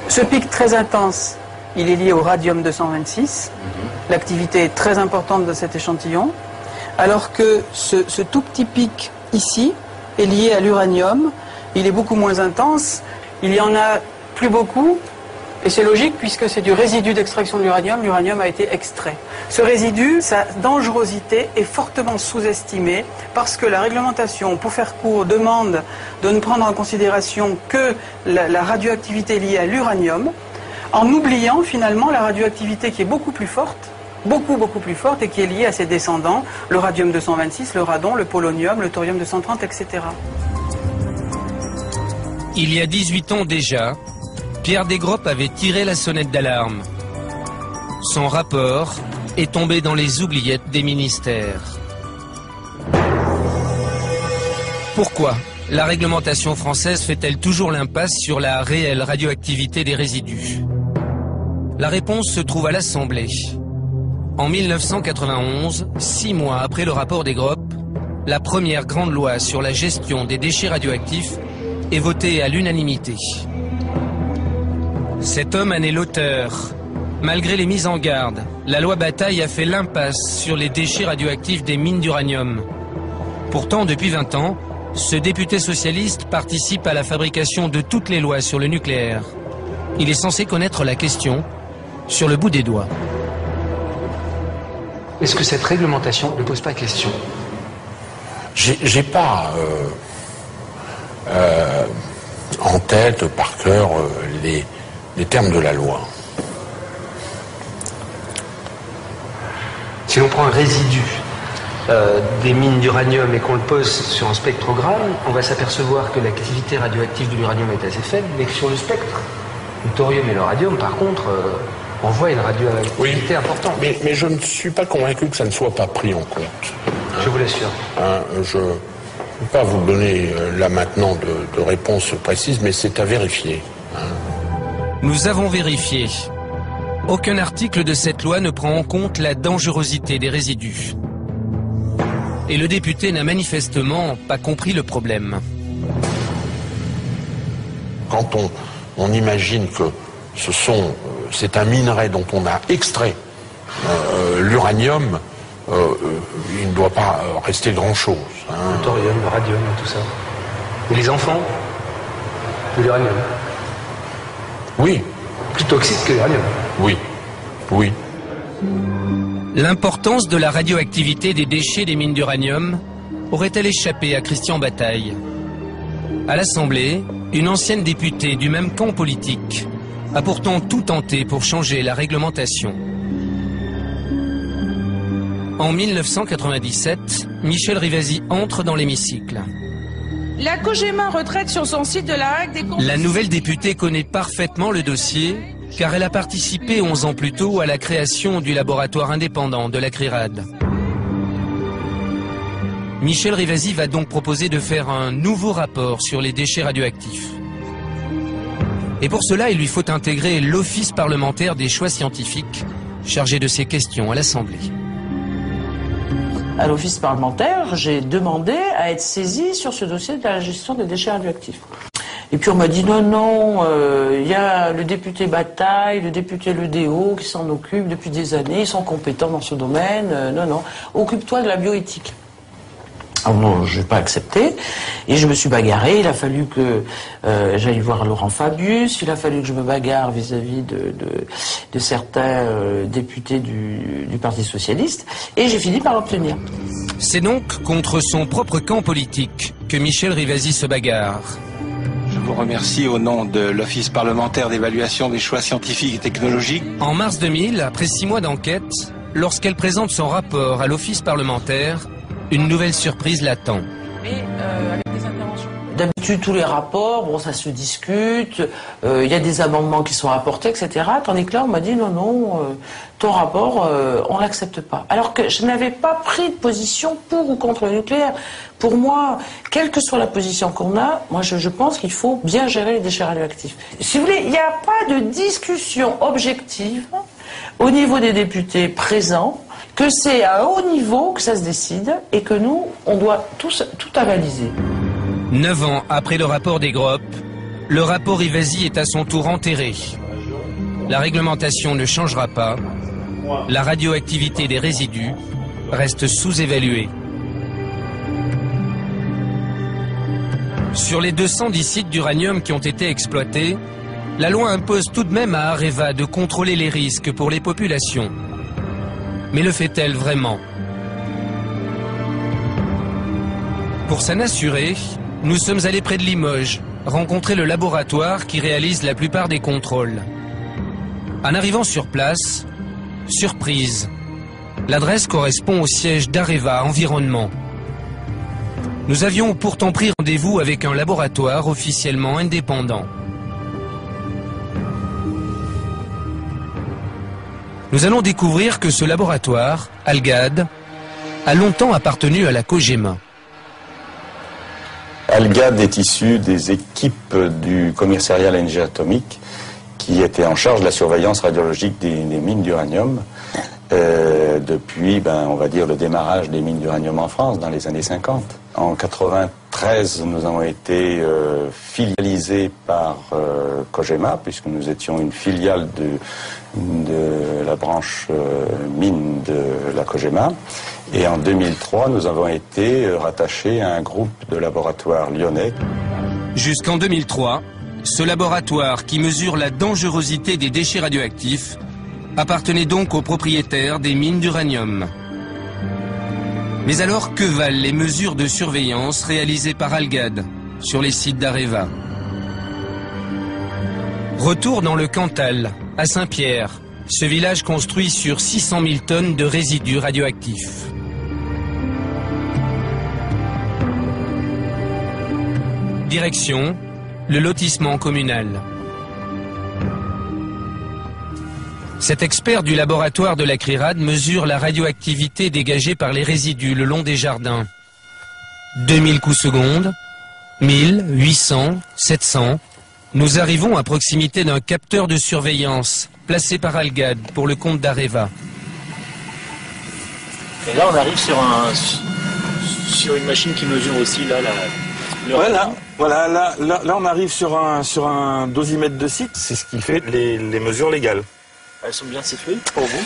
Ce pic très intense, il est lié au radium-226. L'activité est très importante de cet échantillon. Alors que ce tout petit pic ici est lié à l'uranium. Il est beaucoup moins intense. Il y en a plus beaucoup. Et c'est logique puisque c'est du résidu d'extraction de l'uranium. L'uranium a été extrait. Ce résidu, sa dangerosité est fortement sous-estimée parce que la réglementation, pour faire court, demande de ne prendre en considération que la radioactivité liée à l'uranium, en oubliant finalement la radioactivité qui est beaucoup plus forte, beaucoup plus forte, et qui est liée à ses descendants, le radium-226, le radon, le polonium, le thorium-230, etc. Il y a 18 ans déjà, Pierre Desgroppes avait tiré la sonnette d'alarme. Son rapport est tombé dans les oubliettes des ministères. Pourquoi la réglementation française fait-elle toujours l'impasse sur la réelle radioactivité des résidus? La réponse se trouve à l'Assemblée. En 1991, 6 mois après le rapport Desgroppes, la première grande loi sur la gestion des déchets radioactifs est votée à l'unanimité. Cet homme en est l'auteur Malgré les mises en garde, la loi Bataille a fait l'impasse sur les déchets radioactifs des mines d'uranium. Pourtant, depuis 20 ans, ce député socialiste participe à la fabrication de toutes les lois sur le nucléaire. Il est censé connaître la question sur le bout des doigts. Est-ce que cette réglementation ne pose pas question? J'ai pas en tête, par cœur, les termes de la loi. Si l'on prend un résidu des mines d'uranium et qu'on le pose sur un spectrogramme, on va s'apercevoir que l'activité radioactive de l'uranium est assez faible, mais que sur le spectre, le thorium et le radium, par contre, on voit une radioactivité importante. Mais je ne suis pas convaincu que ça ne soit pas pris en compte. Je vous l'assure. Je ne peux pas vous donner là maintenant de réponse précise, mais c'est à vérifier. Nous avons vérifié. Aucun article de cette loi ne prend en compte la dangerosité des résidus. Et le député n'a manifestement pas compris le problème. Quand on imagine que c'est un minerai dont on a extrait l'uranium, il ne doit pas rester grand-chose. Le thorium, le radium, tout ça. Et les enfants de l'uranium. Oui. Plus toxique que l'uranium. Oui. Oui. L'importance de la radioactivité des déchets des mines d'uranium aurait-elle échappé à Christian Bataille? À l'Assemblée, une ancienne députée du même camp politique a pourtant tout tenté pour changer la réglementation. En 1997, Michel Rivasi entre dans l'hémicycle. La COGEMA retraite sur son site de la règle des comptes. La nouvelle députée connaît parfaitement le dossier, car elle a participé 11 ans plus tôt à la création du laboratoire indépendant de la CRIRAD. Michel Rivasi va donc proposer de faire un nouveau rapport sur les déchets radioactifs. Et pour cela, il lui faut intégrer l'Office parlementaire des choix scientifiques, chargé de ces questions à l'Assemblée. À l'Office parlementaire, j'ai demandé à être saisi sur ce dossier de la gestion des déchets radioactifs. Et puis on m'a dit non, il y a le député Bataille, le député Ledéo qui s'en occupent depuis des années, ils sont compétents dans ce domaine, non, occupe-toi de la bioéthique. Alors non, je n'ai pas accepté, et je me suis bagarré, il a fallu que j'aille voir Laurent Fabius, il a fallu que je me bagarre vis-à-vis de certains députés du Parti Socialiste, et j'ai fini par l'obtenir. C'est donc contre son propre camp politique que Michel Rivasi se bagarre. Je vous remercie au nom de l'Office parlementaire d'évaluation des choix scientifiques et technologiques. En mars 2000, après 6 mois d'enquête, lorsqu'elle présente son rapport à l'Office parlementaire, une nouvelle surprise l'attend. Mais avec des interventions. D'habitude, tous les rapports, bon, ça se discute, il y a des amendements qui sont apportés, etc. Tandis que là, on m'a dit non, ton rapport, on l'accepte pas. Alors que je n'avais pas pris de position pour ou contre le nucléaire. Pour moi, quelle que soit la position qu'on a, moi je pense qu'il faut bien gérer les déchets radioactifs. Si vous voulez, il n'y a pas de discussion objective au niveau des députés présents, que c'est à un haut niveau que ça se décide et que nous, on doit tout avaliser. 9 ans après le rapport des Gropp, le rapport Rivasi est à son tour enterré. La réglementation ne changera pas. La radioactivité des résidus reste sous-évaluée. Sur les 210 sites d'uranium qui ont été exploités, la loi impose tout de même à Areva de contrôler les risques pour les populations. Mais le fait-elle vraiment? Pour s'en assurer, nous sommes allés près de Limoges, rencontrer le laboratoire qui réalise la plupart des contrôles. En arrivant sur place, surprise, l'adresse correspond au siège d'Areva Environnement. Nous avions pourtant pris rendez-vous avec un laboratoire officiellement indépendant. Nous allons découvrir que ce laboratoire, Algad, a longtemps appartenu à la COGEMA. Algad est issu des équipes du commissariat Énergie atomique qui était en charge de la surveillance radiologique des mines d'uranium depuis, on va dire, le démarrage des mines d'uranium en France dans les années 50. En 93, 2013, nous avons été filialisés par Cogema, puisque nous étions une filiale de la branche mine de la Cogema. Et en 2003, nous avons été rattachés à un groupe de laboratoires lyonnais. Jusqu'en 2003, ce laboratoire qui mesure la dangerosité des déchets radioactifs appartenait donc aux propriétaires des mines d'uranium. Mais alors, que valent les mesures de surveillance réalisées par Algad sur les sites d'Areva? Retour dans le Cantal, à Saint-Pierre, ce village construit sur 600 000 tonnes de résidus radioactifs. Direction, le lotissement communal. Cet expert du laboratoire de la CRIRAD mesure la radioactivité dégagée par les résidus le long des jardins. 2000 coups secondes, 1000, 800, 700. Nous arrivons à proximité d'un capteur de surveillance placé par Algad pour le compte d'Areva. Et là, on arrive sur une machine qui mesure aussi là là, on arrive sur un dosimètre de site. C'est ce qui fait les mesures légales. Elles sont bien situées pour vous?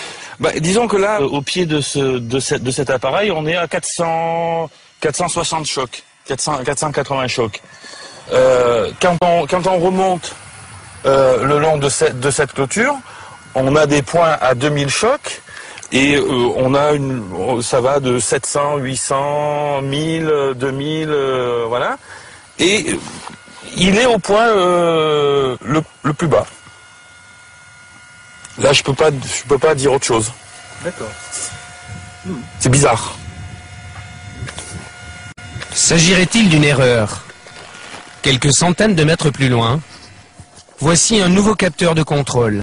Disons que là, au pied de cet appareil, on est à 460 chocs, 480 chocs. Quand on remonte le long de cette clôture, on a des points à 2000 chocs et ça va de 700, 800, 1000, 2000, voilà. Et il est au point le plus bas. Là, je peux pas dire autre chose. D'accord. C'est bizarre. S'agirait-il d'une erreur? Quelques centaines de mètres plus loin, voici un nouveau capteur de contrôle.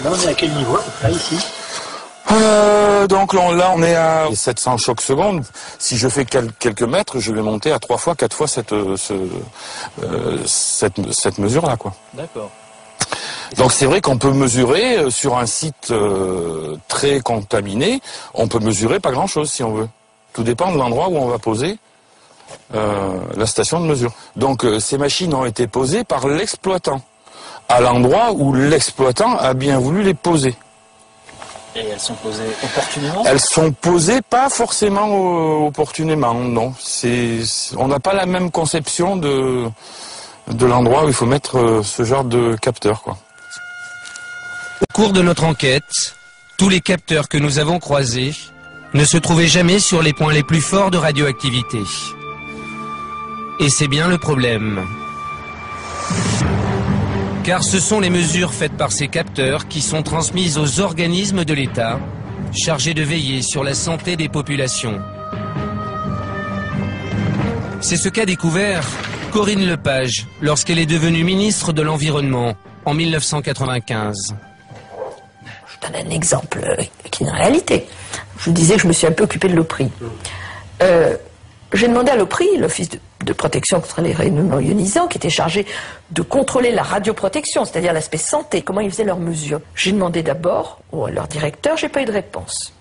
Là, on est à quel niveau, là, ici? Donc là, on est à 700 chocs secondes. Si je fais quelques mètres, je vais monter à 3 fois, 4 fois cette mesure-là, quoi. D'accord. Donc c'est vrai qu'on peut mesurer sur un site très contaminé, on peut mesurer pas grand-chose si on veut. Tout dépend de l'endroit où on va poser la station de mesure. Donc ces machines ont été posées par l'exploitant, à l'endroit où l'exploitant a bien voulu les poser. Et elles sont posées opportunément? Elles sont posées pas forcément opportunément, non. On n'a pas la même conception de l'endroit où il faut mettre ce genre de capteur, quoi. Au cours de notre enquête, tous les capteurs que nous avons croisés ne se trouvaient jamais sur les points les plus forts de radioactivité. Et c'est bien le problème. Car ce sont les mesures faites par ces capteurs qui sont transmises aux organismes de l'État, chargés de veiller sur la santé des populations. C'est ce qu'a découvert Corinne Lepage lorsqu'elle est devenue ministre de l'Environnement en 1995. Je donne un exemple qui est une réalité. Je vous disais que je me suis un peu occupée de l'OPRI. J'ai demandé à l'OPRI, l'Office de protection contre les rayonnements ionisants, qui était chargé de contrôler la radioprotection, c'est-à-dire l'aspect santé, comment ils faisaient leurs mesures. J'ai demandé d'abord à leur directeur, j'ai pas eu de réponse.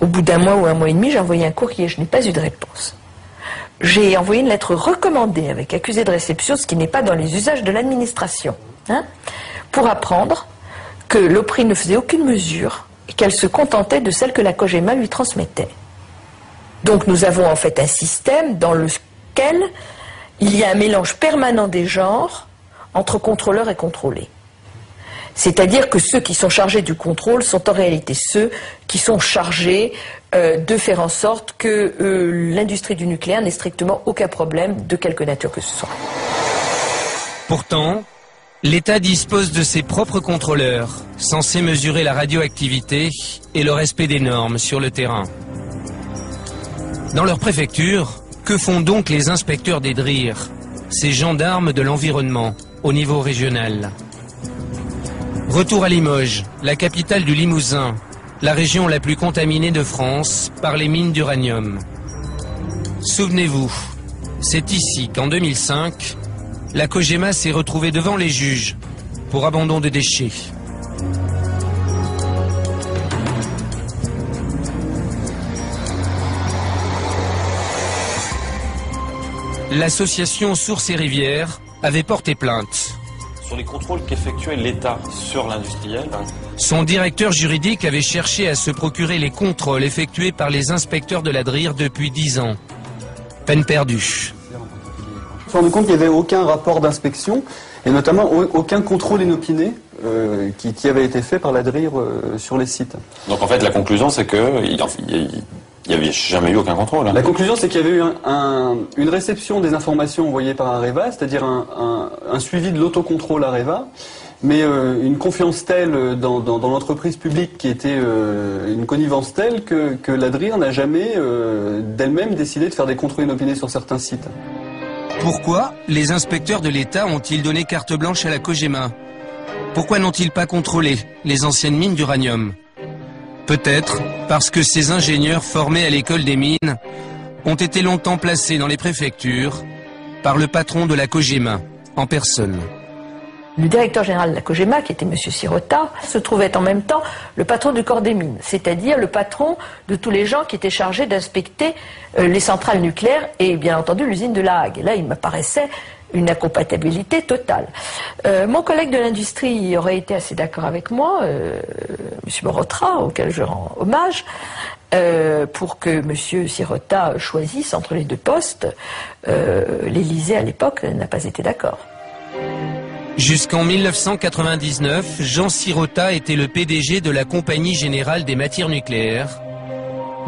Au bout d'un mois ou un mois et demi, j'ai envoyé un courrier, je n'ai pas eu de réponse. J'ai envoyé une lettre recommandée avec accusé de réception, ce qui n'est pas dans les usages de l'administration, pour apprendre que l'OPRI ne faisait aucune mesure et qu'elle se contentait de celle que la Cogema lui transmettait. Donc nous avons en fait un système dans lequel il y a un mélange permanent des genres entre contrôleurs et contrôlés. C'est-à-dire que ceux qui sont chargés du contrôle sont en réalité ceux qui sont chargés de faire en sorte que l'industrie du nucléaire n'ait strictement aucun problème de quelque nature que ce soit. Pourtant, l'État dispose de ses propres contrôleurs, censés mesurer la radioactivité et le respect des normes sur le terrain. Dans leur préfecture, que font donc les inspecteurs des DRIR, ces gendarmes de l'environnement, au niveau régional? Retour à Limoges, la capitale du Limousin, la région la plus contaminée de France par les mines d'uranium. Souvenez-vous, c'est ici qu'en 2005, la Cogema s'est retrouvée devant les juges pour abandon de déchets. l'association Sources et Rivières avait porté plainte. Sur les contrôles qu'effectuait l'État sur l'industriel. Son directeur juridique avait cherché à se procurer les contrôles effectués par les inspecteurs de la DRIR depuis 10 ans. Peine perdue. On s'est rendu compte qu'il n'y avait aucun rapport d'inspection et notamment aucun contrôle inopiné qui avait été fait par la DRIR sur les sites. Donc en fait la conclusion c'est qu'il n'y avait jamais eu aucun contrôle. Hein. La conclusion c'est qu'il y avait eu une réception des informations envoyées par Areva, c'est-à-dire un suivi de l'autocontrôle Areva, mais une confiance telle dans l'entreprise publique qui était une connivence telle que la DRIR n'a jamais d'elle-même décidé de faire des contrôles inopinés sur certains sites. Pourquoi les inspecteurs de l'État ont-ils donné carte blanche à la Cogema? Pourquoi n'ont-ils pas contrôlé les anciennes mines d'uranium? Peut-être parce que ces ingénieurs formés à l'école des mines ont été longtemps placés dans les préfectures par le patron de la Cogema en personne. Le directeur général de la Cogema, qui était M. Sirota, se trouvait en même temps le patron du corps des mines, c'est-à-dire le patron de tous les gens qui étaient chargés d'inspecter les centrales nucléaires et bien entendu l'usine de La Hague. Et là, il me paraissait une incompatibilité totale. Mon collègue de l'industrie aurait été assez d'accord avec moi, M. Morotra, auquel je rends hommage, pour que M. Sirota choisisse entre les deux postes. L'Élysée, à l'époque, n'a pas été d'accord. Jusqu'en 1999, Jean Sirota était le PDG de la Compagnie Générale des Matières Nucléaires,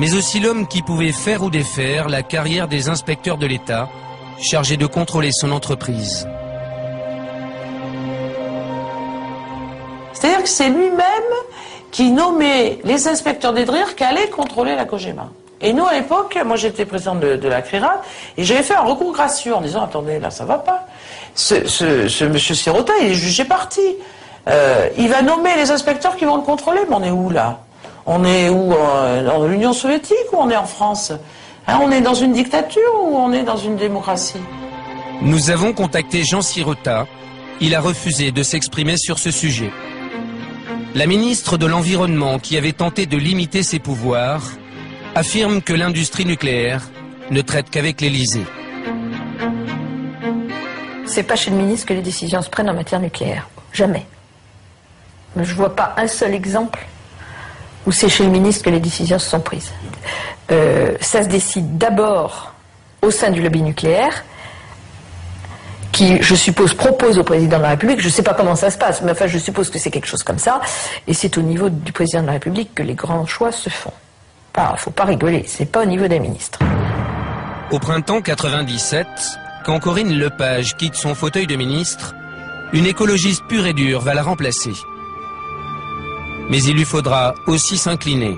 mais aussi l'homme qui pouvait faire ou défaire la carrière des inspecteurs de l'État, chargés de contrôler son entreprise. C'est-à-dire que c'est lui-même qui nommait les inspecteurs des DRIR qui allaient contrôler la Cogema. Et nous, à l'époque, moi j'étais présidente de la CRIRAD, et j'avais fait un recours gracieux en disant, attendez, là ça va pas. Ce monsieur Sirota, il est jugé parti. Il va nommer les inspecteurs qui vont le contrôler. Mais on est où là? On est où? Dans l'Union soviétique ou on est en France? Hein, on est dans une dictature ou on est dans une démocratie? Nous avons contacté Jean Sirota. Il a refusé de s'exprimer sur ce sujet. La ministre de l'Environnement, qui avait tenté de limiter ses pouvoirs, affirme que l'industrie nucléaire ne traite qu'avec l'Élysée. C'est pas chez le ministre que les décisions se prennent en matière nucléaire. Jamais. Mais je vois pas un seul exemple où c'est chez le ministre que les décisions se sont prises. Ça se décide d'abord au sein du lobby nucléaire, qui, je suppose, propose au président de la République, je ne sais pas comment ça se passe, mais enfin je suppose que c'est quelque chose comme ça, et c'est au niveau du président de la République que les grands choix se font. Faut pas rigoler, c'est pas au niveau des ministres. Au printemps 97, quand Corinne Lepage quitte son fauteuil de ministre, une écologiste pure et dure va la remplacer. Mais il lui faudra aussi s'incliner.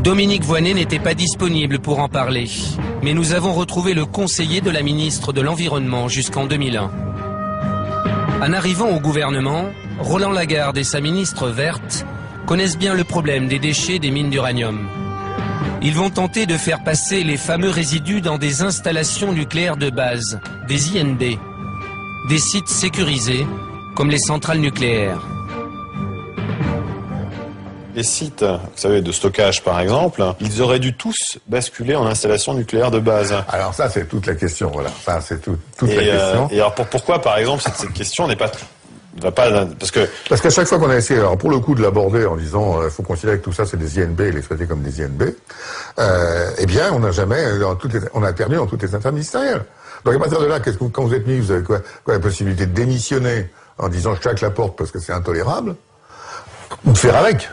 Dominique Voynet n'était pas disponible pour en parler, mais nous avons retrouvé le conseiller de la ministre de l'Environnement jusqu'en 2001. En arrivant au gouvernement, Roland Lagarde et sa ministre verte connaissent bien le problème des déchets des mines d'uranium. Ils vont tenter de faire passer les fameux résidus dans des installations nucléaires de base, des INB, des sites sécurisés comme les centrales nucléaires. Les sites, vous savez, de stockage par exemple, ils auraient dû tous basculer en installation nucléaire de base. Alors ça, c'est toute la question, voilà. Ça, c'est toute la question. Et alors pourquoi, par exemple, cette question n'est pas... Parce qu'à chaque fois qu'on a essayé, alors pour le coup, de l'aborder en disant il faut considérer que tout ça c'est des INB et l'exploiter comme des INB, eh bien on n'a jamais, on a perdu dans toutes les interministérielles. Donc à partir de là, quand vous êtes mis, vous avez quoi la possibilité de démissionner en disant je claque la porte parce que c'est intolérable, ou de faire avec.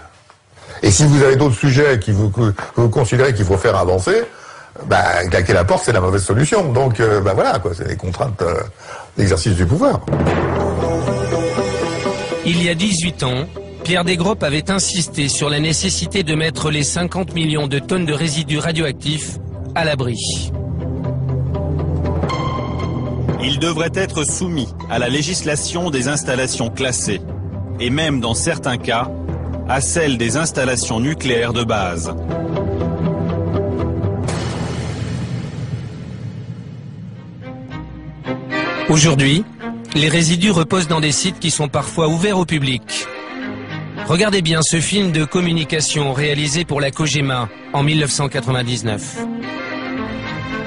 Et si vous avez d'autres sujets que vous considérez qu'il faut faire avancer, claquer la porte c'est la mauvaise solution. Donc voilà quoi, c'est les contraintes d'exercice du pouvoir. Il y a 18 ans, Pierre Desgroppes avait insisté sur la nécessité de mettre les 50 millions de tonnes de résidus radioactifs à l'abri. Il devrait être soumis à la législation des installations classées, et même dans certains cas, à celle des installations nucléaires de base. Aujourd'hui, les résidus reposent dans des sites qui sont parfois ouverts au public. Regardez bien ce film de communication réalisé pour la Cogema en 1999.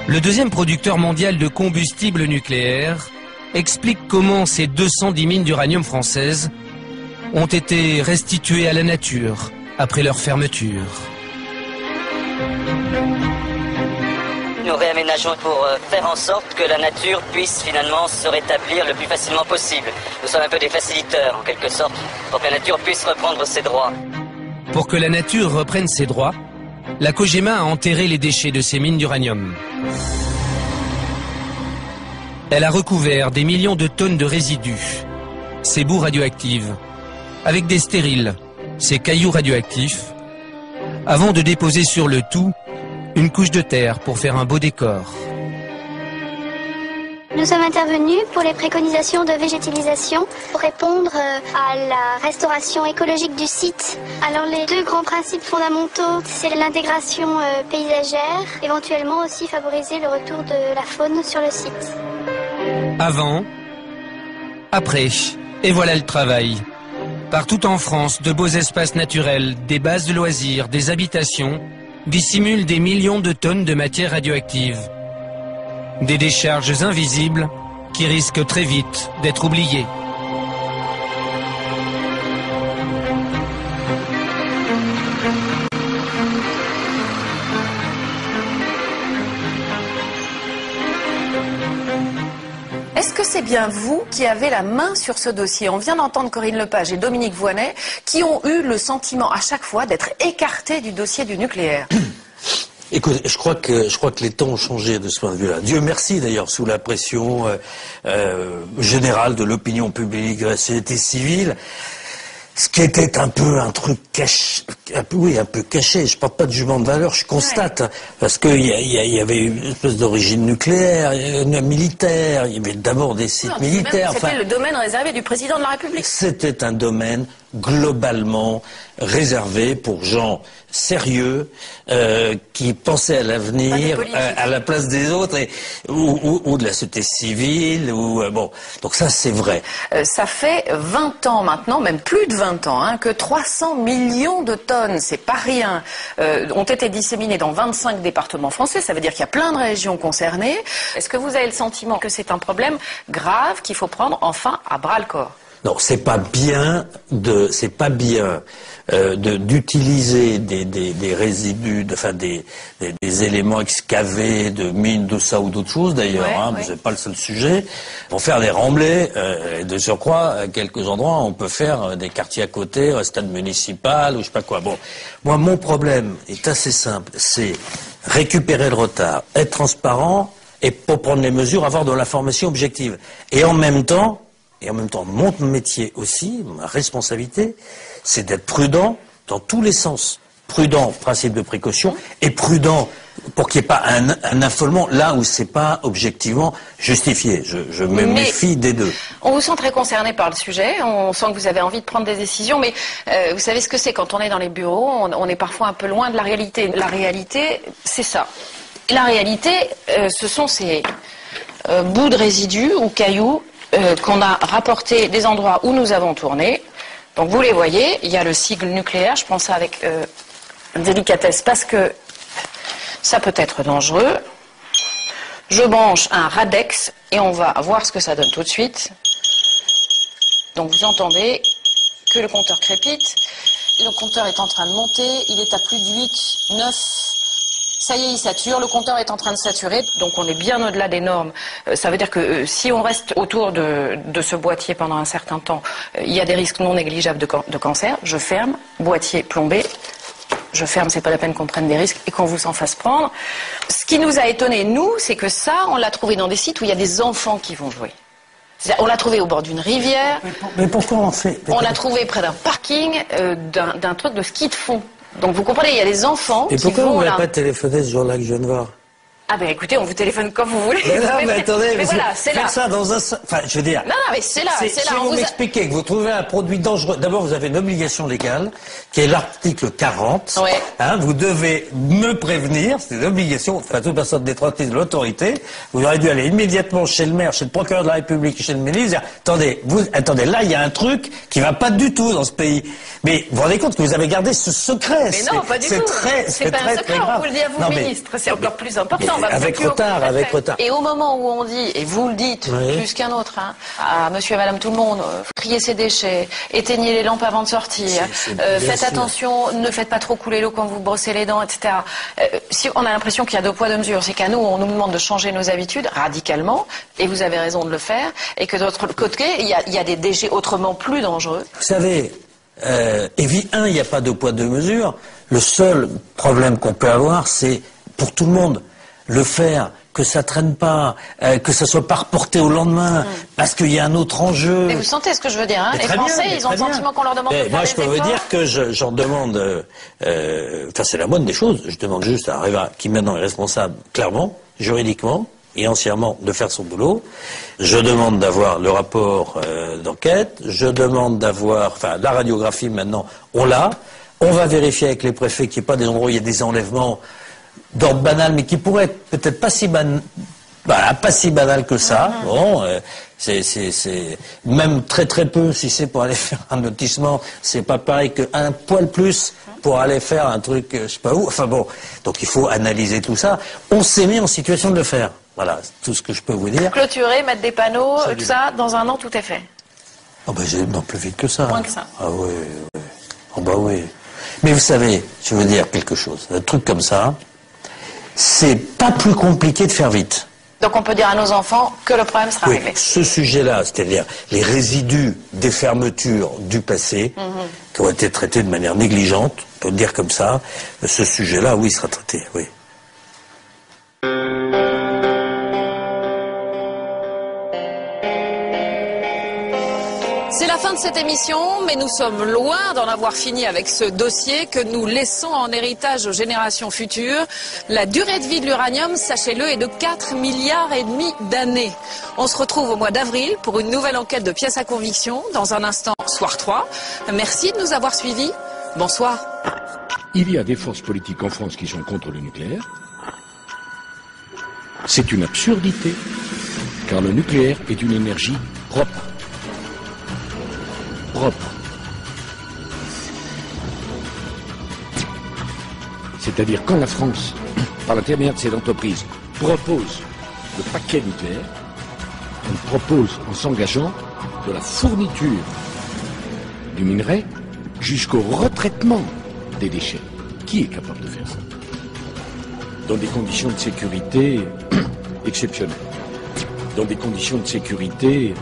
Le deuxième producteur mondial de combustible nucléaire explique comment ces 210 mines d'uranium françaises ont été restituées à la nature après leur fermeture. Nous réaménageons pour faire en sorte que la nature puisse finalement se rétablir le plus facilement possible. Nous sommes un peu des facilitateurs en quelque sorte, pour que la nature puisse reprendre ses droits. Pour que la nature reprenne ses droits, la Cogema a enterré les déchets de ces mines d'uranium. Elle a recouvert des millions de tonnes de résidus, ces boues radioactives, avec des stériles, ces cailloux radioactifs, avant de déposer sur le tout une couche de terre pour faire un beau décor. Nous sommes intervenus pour les préconisations de végétalisation pour répondre à la restauration écologique du site. Alors les deux grands principes fondamentaux, c'est l'intégration paysagère, éventuellement aussi favoriser le retour de la faune sur le site. Avant, après, et voilà le travail. Partout en France, de beaux espaces naturels, des bases de loisirs, des habitations dissimulent des millions de tonnes de matière radioactive. Des décharges invisibles qui risquent très vite d'être oubliées. Est-ce que c'est bien vous qui avez la main sur ce dossier? On vient d'entendre Corinne Lepage et Dominique Voynet qui ont eu le sentiment à chaque fois d'être écartés du dossier du nucléaire. Écoute, je crois que les temps ont changé de ce point de vue-là. Dieu merci d'ailleurs, sous la pression générale de l'opinion publique, de la société civile. Ce qui était un peu un truc caché, un peu caché. Je parle pas de jugement de valeur, je constate, parce que il y avait une espèce d'origine nucléaire, militaire. Il y avait d'abord des sites militaires. C'était le domaine réservé du président de la République. C'était un domaine globalement réservé pour gens sérieux qui pensaient à l'avenir à la place des autres ou de la société civile bon. Donc ça c'est vrai. Ça fait 20 ans maintenant, même plus de 20 ans, que 300 millions de tonnes, c'est pas rien, ont été disséminées dans 25 départements français. Ça veut dire qu'il y a plein de régions concernées. Est-ce que vous avez le sentiment que c'est un problème grave qu'il faut prendre enfin à bras le corps? Non, c'est pas bien d'utiliser des résidus, des éléments excavés de mines, de ça ou d'autres choses d'ailleurs. C'est pas le seul sujet. Pour faire des remblais, et de surcroît, à quelques endroits, on peut faire des quartiers à côté, un stade municipal ou je sais pas quoi. Bon, moi, mon problème est assez simple, c'est récupérer le retard, être transparent et pour prendre les mesures, avoir de l'information objective. Et en même temps, mon métier aussi, ma responsabilité, c'est d'être prudent dans tous les sens. Prudent, principe de précaution, et prudent pour qu'il n'y ait pas un affolement là où c'est pas objectivement justifié. Je me méfie des deux. On vous sent très concerné par le sujet, on sent que vous avez envie de prendre des décisions, mais vous savez ce que c'est quand on est dans les bureaux, on est parfois un peu loin de la réalité. La réalité, c'est ça. La réalité, ce sont ces bouts de résidus ou cailloux qu'on a rapporté des endroits où nous avons tourné. Donc vous les voyez, il y a le sigle nucléaire, je prends ça avec délicatesse parce que ça peut être dangereux. Je branche un Radex et on va voir ce que ça donne tout de suite. Donc vous entendez que le compteur crépite, le compteur est en train de monter, il est à plus de 8, 9... Ça y est, il sature, le compteur est en train de saturer, donc on est bien au-delà des normes. Ça veut dire que si on reste autour de ce boîtier pendant un certain temps, il y a des risques non négligeables de cancer. Je ferme, boîtier plombé, je ferme, c'est pas la peine qu'on prenne des risques et qu'on vous en fasse prendre. Ce qui nous a étonné, nous, c'est que ça, on l'a trouvé dans des sites où il y a des enfants qui vont jouer. On l'a trouvé au bord d'une rivière. Mais pourquoi on fait... On l'a trouvé près d'un parking, d'un truc de ski de fond. Donc vous comprenez, il y a des enfants qui vont là. Et pourquoi vous n'avez pas téléphoné ce jour-là que je viens de voir? Ah ben écoutez, on vous téléphone quand vous voulez. Mais non, mais attendez, mais voilà, c'est là. Ça dans un... Enfin, je veux dire... Non, mais c'est là, c'est là. Si vous m'expliquez que vous trouvez un produit dangereux, d'abord vous avez une obligation légale, qui est l'article 40. Ouais. Vous devez me prévenir, c'est une obligation, enfin toute personne détentrice de l'autorité. Vous aurez dû aller immédiatement chez le maire, chez le procureur de la République, chez le ministre, dire, attendez, là il y a un truc qui va pas du tout dans ce pays. Mais vous vous rendez compte que vous avez gardé ce secret? Mais non, pas du tout. C'est pas un secret, on vous le dit à vous, ministre. C'est encore plus important. on va avec plus retard, avec retard. Et au moment où on dit, et vous le dites plus qu'un autre, hein, à monsieur et madame tout le monde, triez ses déchets, éteignez les lampes avant de sortir, faites attention, ne faites pas trop couler l'eau quand vous brossez les dents, etc. Si on a l'impression qu'il y a 2 poids 2 mesures, c'est qu'à nous, on nous demande de changer nos habitudes radicalement, et vous avez raison de le faire, et que d'autre côté, il y a des déchets autrement plus dangereux. Vous savez, il n'y a pas 2 poids 2 mesures. Le seul problème qu'on peut avoir, c'est pour tout le monde, le faire, que ça traîne pas, que ça soit pas reporté au lendemain, parce qu'il y a un autre enjeu. Mais vous sentez ce que je veux dire, hein? Les Français, ils ont le sentiment qu'on leur demande de faire moi, je peux vous dire que j'en demande, c'est la moindre des choses, je demande juste à Areva, qui maintenant est responsable, clairement, juridiquement, et entièrement de faire son boulot. Je demande d'avoir le rapport d'enquête, je demande d'avoir, la radiographie maintenant, on l'a. On va vérifier avec les préfets qu'il n'y ait pas des endroits où il y a des enlèvements d'ordre banal, mais qui pourraient être peut-être pas si banal que ça. Bon, c'est même très très peu, si c'est pour aller faire un lotissement, c'est pas pareil qu'un poil plus pour aller faire un truc, je sais pas où. Enfin bon, donc il faut analyser tout ça. On s'est mis en situation de le faire. Voilà, tout ce que je peux vous dire. Clôturer, mettre des panneaux, tout ça, dans un an, tout est fait. Oh ben, non, plus vite que ça. Moins que ça. Ah oui, oui. Oh bah oui. Mais vous savez, je veux dire quelque chose. Un truc comme ça, c'est pas plus compliqué de faire vite. Donc on peut dire à nos enfants que le problème sera réglé. Ce sujet-là, c'est-à-dire les résidus des fermetures du passé, qui ont été traités de manière négligente, on peut le dire comme ça, ce sujet-là, oui, sera traité, oui. C'est la fin de cette émission, mais nous sommes loin d'en avoir fini avec ce dossier que nous laissons en héritage aux générations futures. La durée de vie de l'uranium, sachez-le, est de 4,5 milliards d'années. On se retrouve au mois d'avril pour une nouvelle enquête de Pièces à conviction. Dans un instant, Soir 3. Merci de nous avoir suivis. Bonsoir. Il y a des forces politiques en France qui sont contre le nucléaire. C'est une absurdité, car le nucléaire est une énergie propre. C'est-à-dire quand la France, par l'intermédiaire de ses entreprises, propose le paquet nucléaire, elle propose en s'engageant de la fourniture du minerai jusqu'au retraitement des déchets. Qui est capable de faire ça? Dans des conditions de sécurité exceptionnelles. Dans des conditions de sécurité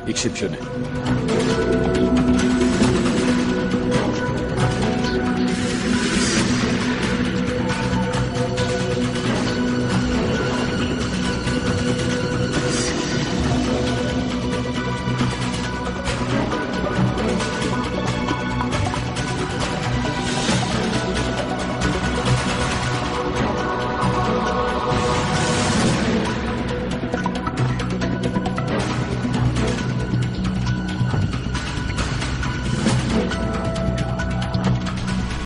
exceptionnelles.